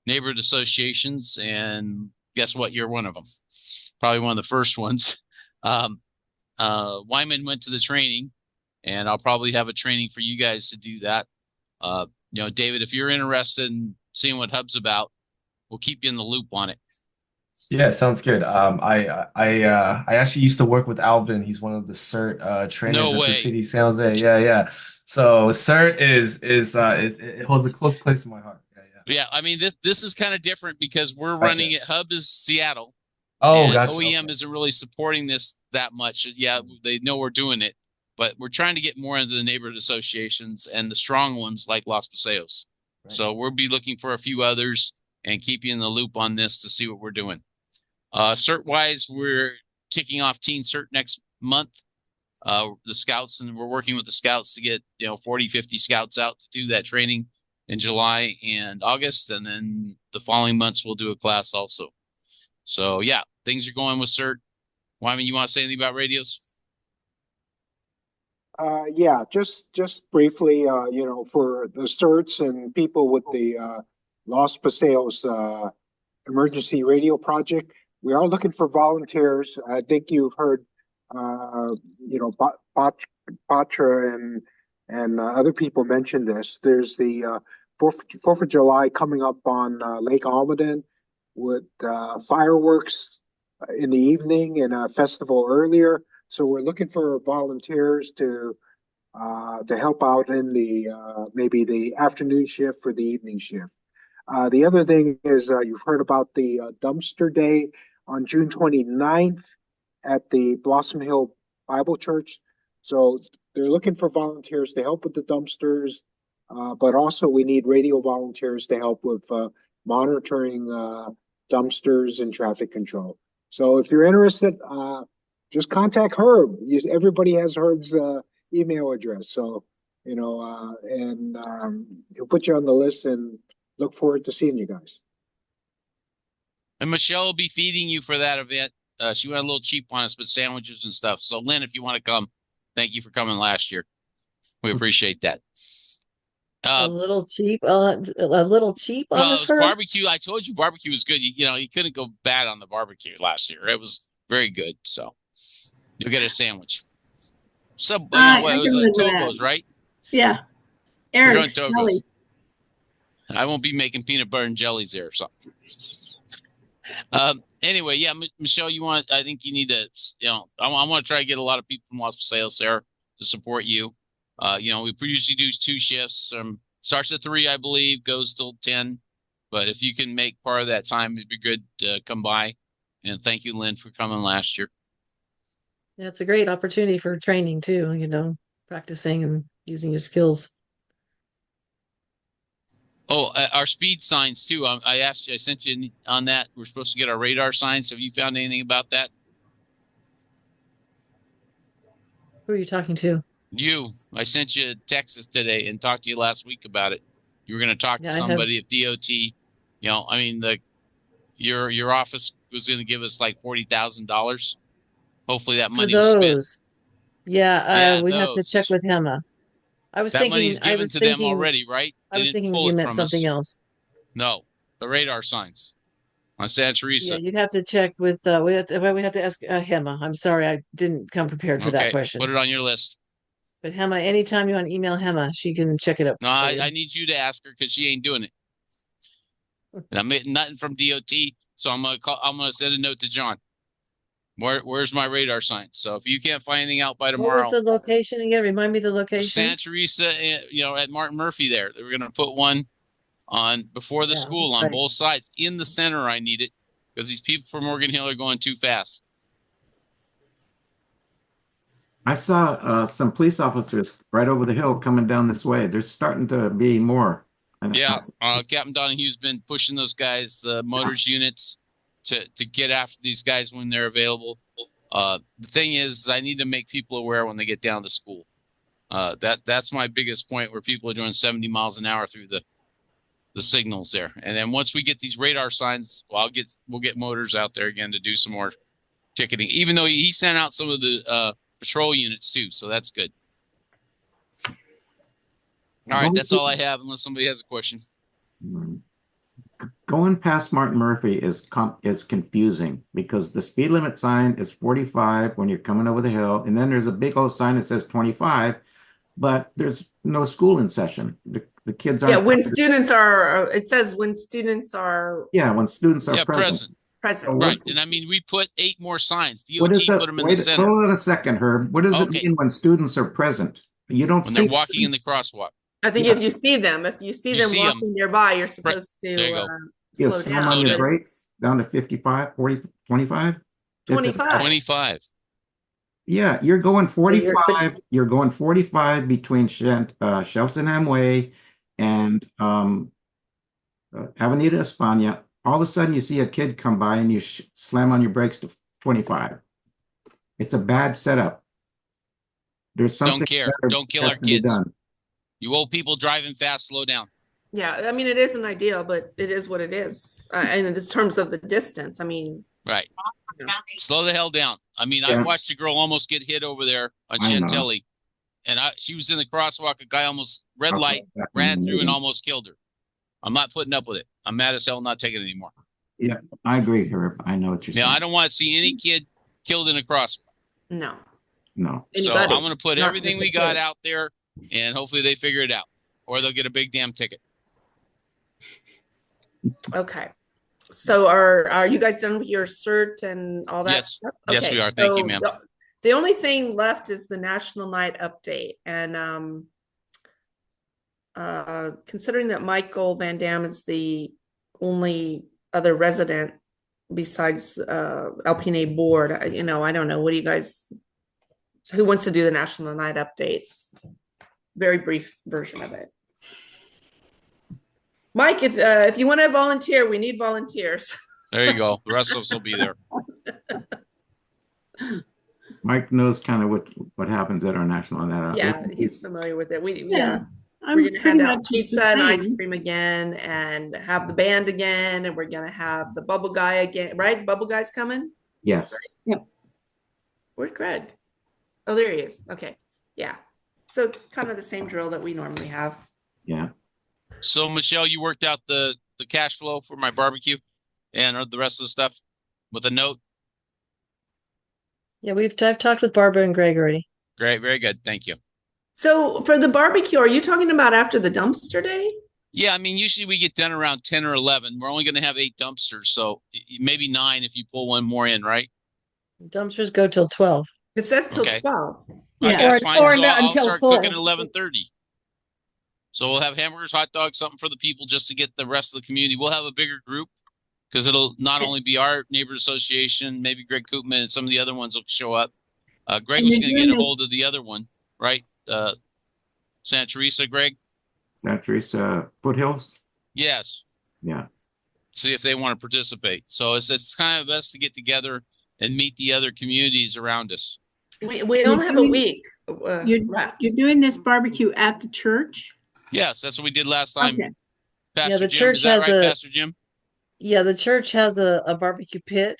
neighborhood associations, and guess what? You're one of them. Probably one of the first ones. Wyman went to the training, and I'll probably have a training for you guys to do that. David, if you're interested in seeing what Hub's about, we'll keep you in the loop on it. Yeah, sounds good. I actually used to work with Alvin. He's one of the CERT trainers at the city San Jose. Yeah. So CERT it holds a close place in my heart. Yeah, I mean this is kind of different because we're running it. Hub is Seattle. Oh, gotcha. OEM isn't really supporting this that much. Yeah, they know we're doing it, but we're trying to get more into the neighborhood associations and the strong ones like Los Paseos. Right. So we'll be looking for a few others and keep you in the loop on this to see what we're doing. CERT wise, we're kicking off Teen CERT next month. The scouts, and we're working with the scouts to get 40, 50 scouts out to do that training in July and August, and then the following months we'll do a class also. So yeah, things are going with CERT. Wyman, you want to say anything about radios? Yeah, just briefly, for the CERTs and people with the Los Paseos emergency radio project, we are looking for volunteers. I think you've heard, Patra and other people mention this. There's the 4th of July coming up on Lake Almaden with fireworks in the evening and a festival earlier. So we're looking for volunteers to help out in the maybe the afternoon shift or the evening shift. The other thing is you've heard about the dumpster day on June 29th at the Blossom Hill Bible Church. So they're looking for volunteers to help with the dumpsters, but also we need radio volunteers to help with monitoring dumpsters and traffic control. So if you're interested, just contact Herb. Everybody has Herb's email address. So, and he'll put you on the list, and look forward to seeing you guys. And Michelle will be feeding you for that event. She went a little cheap on us, but sandwiches and stuff. So Lynn, if you want to come, thank you for coming last year. We appreciate that. A little cheap on this barbecue. I told you barbecue was good. You couldn't go bad on the barbecue last year. It was Very good. So you'll get a sandwich. What I was can it? live with Togo's, that. right? Yeah. We're Eric, doing Togo's. I won't be making peanut butter and jellies there or something. Anyway, yeah, Michelle, I think you need to, I want to try to get a lot of people from Las Paseos there to support you. We usually do 2 shifts. Starts at 3, I believe, goes till 10. But if you can make part of that time, it'd be good to come by. And thank you, Lynn, for coming last year. Yeah, it's a great opportunity for training too, practicing and using your skills. Oh, our speed signs too. I sent you on that. We're supposed to get our radar signs. Have you found anything about that? Who are you talking to? You. I sent you a text today and talked to you last week about it. You were going to talk to somebody at DOT. Your office was going to give us like $40,000. Hopefully that money was spent. Yeah, we have to check with Hema. That money's given to them already, right? I was thinking you meant something else. No, the radar signs on Santa Teresa. Yeah, you'd have to check with we have to ask Hema. I'm sorry, I didn't come prepared for that question. Put it on your list. But Hema, anytime you want to email Hema, she can check it up. No, I need you to ask her because she ain't doing it. And I'm getting nothing from DOT, so I'm gonna send a note to John. Where's my radar signs? So if you can't find anything out by tomorrow. What was the location again? Remind me the location. Santa Teresa, at Martin Murphy there. They were gonna put one on before the school on both sides. In the center, I need it because these people from Morgan Hill are going too fast. I saw some police officers right over the hill coming down this way. There's starting to be more. Yeah, Captain Donohue's been pushing those guys, the motors units, to get after these guys when they're available. The thing is, I need to make people aware when they get down to school. That's my biggest point, where people are doing 70 miles an hour through the signals there. And then once we get these radar signs, we'll get motors out there again to do some more ticketing. Even though he sent out some of the patrol units too, so that's good. All right, that's all I have, unless somebody has a question. Going past Martin Murphy is confusing because the speed limit sign is 45 when you're coming over the hill, and then there's a big old sign that says 25, but there's no school in session. The kids aren't. Yeah, when students are, it says when students are. Yeah, when students are present. Present. Right, and I mean, we put 8 more signs. DOT put them in the center. Hold on a second, Herb. What does it mean when students are present? You don't see when they're walking in the crosswalk. I think if you see them walking nearby, you're supposed to slow slam down. on your brakes down to 55, 40, 25? 25. Yeah, you're going 45. You're going 45 between Cheltenham Way and Avenida España. All of a sudden, you see a kid come by and you slam on your brakes to 25. It's a bad setup. There's something. Don't care. Don't kill our kids. You old people driving fast, slow down. Yeah, I mean, it isn't ideal, but it is what it is. And in terms of the distance, I mean. Right. Slow the hell down. I mean, I watched a girl almost get hit over there on Chantilly. And she was in the crosswalk. A guy almost, red light, ran through and almost killed her. I'm not putting up with it. I'm mad as hell, not taking it anymore. Yeah, I agree, Herb. I know what you're saying. I don't want to see any kid killed in a crosswalk. No. So I'm going to put everything we got out there, and hopefully they figure it out, or they'll get a big damn ticket. Okay. So are you guys done with your CERT and all that? Yes. Stuff? Yes, Okay. we are. Thank you, ma'am. The only thing left is the National Night update. And considering that Michael Van Dam is the only other resident besides LPNA board, I don't know. What do you guys? So who wants to do the National Night update? Very brief version of it. Mike, if you want to volunteer, we need volunteers. There you go. The rest of us will be there. Mike knows kind of what happens at our National Night. Yeah, he's familiar with it. We're I'm gonna hand out pretty much pizza and ice cream again, and have the band again, and we're gonna have the bubble guy again, right? Bubble guy's coming. Yes. Yep. Where's Greg? Oh, there he is. Okay. Yeah. So kind of the same drill that we normally have. Yeah. So Michelle, you worked out the cash flow for my barbecue and the rest of the stuff with a note. Yeah, I've talked with Barbara and Gregory. Great, very good. Thank you. So for the barbecue, are you talking about after the dumpster day? Yeah, I mean, usually we get done around 10 or 11. We're only going to have 8 dumpsters, so maybe 9 if you pull one more in, right? Dumpsters go till 12. It says till Okay. 12. Yeah, Yeah. that's fine. Or So not I'll until start 4. cooking at 11:30. So we'll have hamburgers, hot dogs, something for the people just to get the rest of the community. We'll have a bigger group because it'll not only be our neighborhood association, maybe Greg Koopman and some of the other ones will show up. Greg was going to get a hold of the other one, right? Santa Teresa, Greg? Santa Teresa Foothills? Yes. Yeah. See if they want to participate. So it's kind of best to get together and meet the other communities around us. We don't have a week. You're doing this barbecue at the church? Yes, that's what we did last time. Okay. Pastor Jim, is that right, Pastor Jim? Yeah, the church has a barbecue pit.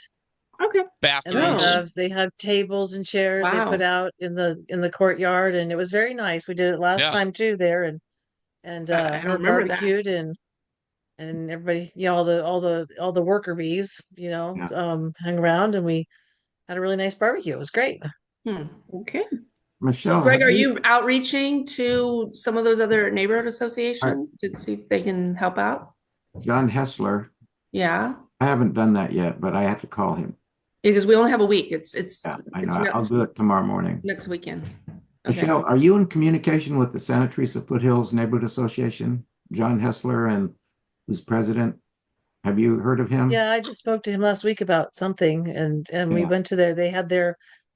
Okay. Bathrooms. And they have tables and chairs they put out in the courtyard, and it was very nice. We did it last time too there, and Herb barbecued and everybody, all the worker bees, hung around, and we had a really nice barbecue. It was great. Okay. Michelle, So Greg, are you outreaching to some of those other neighborhood associations to see if they can help out? John Hessler. Yeah. I haven't done that yet, but I have to call him. Because we only have a week. I know. I'll do it tomorrow morning. Next weekend. Okay. Michelle, are you in communication with the Santa Teresa Foothills Neighborhood Association? John Hessler, and who's president? Have you heard of him? Yeah, I just spoke to him last week about something, and we went to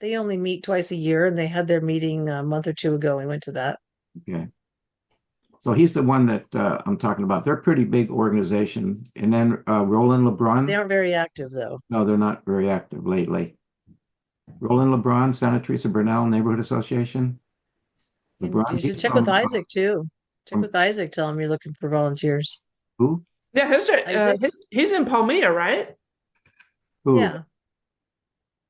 they only meet twice a year, and they had their meeting a month or two ago. We went to that. Okay. So he's the one that I'm talking about. They're a pretty big organization. And then Roland LeBron. They aren't very active, though. No, they're not very active lately. Roland LeBron, Santa Teresa Bernal Neighborhood Association. LeBron, you should check with Isaac, too. Check with Isaac. Tell him you're looking for volunteers. Who? Yeah, he's in Palmyra, right? Who? Yeah.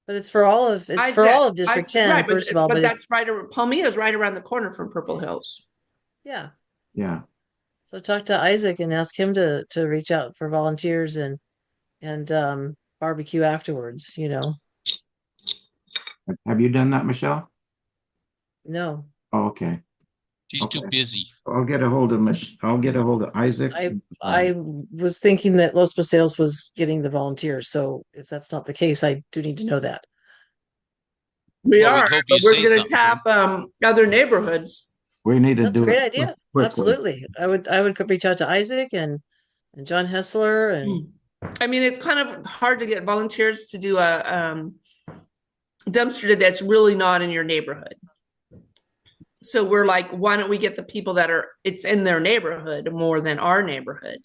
But it's for all of District 10, right, first of all. But that's Palmyra is right around the corner from Purple Hills. Yeah. Yeah. So talk to Isaac and ask him to reach out for volunteers and barbecue afterwards, Have you done that, Michelle? No. Oh, okay. She's too busy. I'll get a hold of Isaac. I was thinking that Los Paseos was getting the volunteers, so if that's not the case, I do need to know that. We are, but we're going to tap other neighborhoods. We need to That's do a great it idea. quickly. Absolutely. I would reach out to Isaac and John Hessler and I mean, it's kind of hard to get volunteers to do a dumpster that's really not in your neighborhood. So we're like, why don't we get the people it's in their neighborhood more than our neighborhood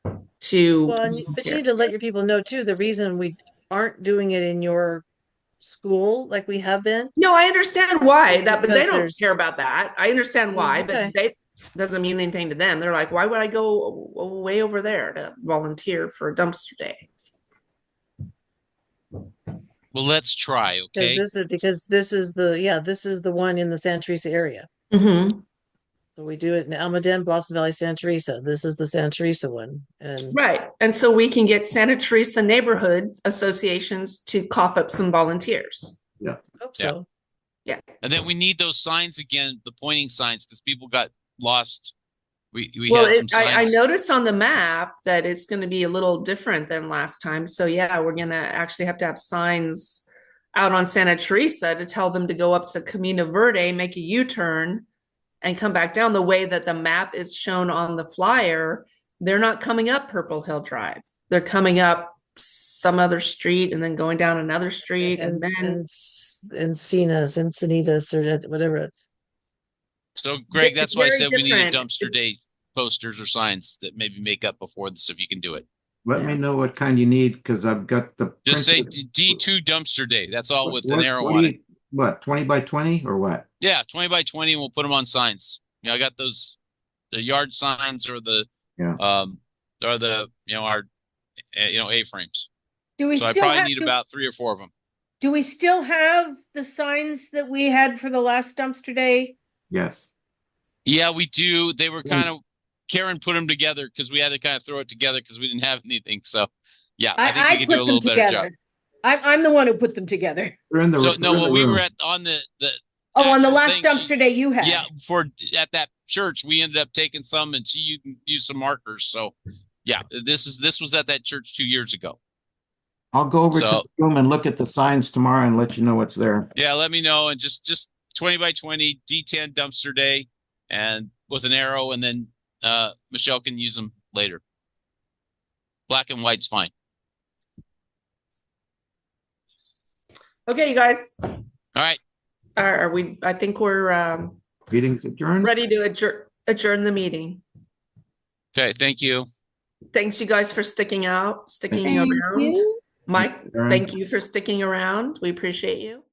but you need to let your people know too, the reason we aren't doing it in your school like we have been. No, I understand why but they don't care about that. I understand why, okay. but they doesn't mean anything to them. They're like, why would I go way over there to volunteer for a dumpster day? Well, let's try, okay? Because this is the one in the Santa Teresa area. Mm-hmm. So we do it in Almaden, Blossom Valley, Santa Teresa. This is the Santa Teresa one. Right. And so we can get Santa Teresa neighborhood associations to cough up some volunteers. Yeah. Hope so. Yeah. And then we need those signs again, the pointing signs, because people got lost. We had some signs. I noticed on the map that it's going to be a little different than last time. So yeah, we're going to actually have to have signs out on Santa Teresa to tell them to go up to Camino Verde, make a U-turn, and come back down the way that the map is shown on the flyer. They're not coming up Purple Hill Drive. They're coming up some other street and then going down another street and then Encinitas or whatever it's. So Greg, that's why I said we need a different. dumpster day posters or signs that maybe make up before this if you can do it. Let me know what kind you need because I've got the. Just say D2 dumpster day. That's all with an arrow on it. What, 20 by 20 or what? Yeah, 20 by 20, and we'll put them on signs. I got the yard signs or the our A-frames. I probably need about 3 or 4 of them. Do we still have the signs that we had for the last dumpster day? Yes. Yeah, we do. They were Karen put them together because we had to kind of throw it together because we didn't have anything. So yeah, I think we can do a little better job. I'm the one who put them together. We're in the So no, we're in well, the we room. were on the on the actual last thing, dumpster day you had. Yeah, at that church, we ended up taking some, and she used some markers. So yeah, this was at that church 2 years ago. I'll go over to the room and look at the signs tomorrow and let you know what's there. Yeah, let me know. And just 20 by 20 D10 dumpster day, and with an arrow, and then Michelle can use them later. Black and white's fine. Okay, you guys. All right. Are we? I think we're meeting's adjourned. Ready to adjourn the meeting. Okay, thank you. Thanks, you guys, for sticking around. you. Mike, thank you for sticking around. We appreciate you.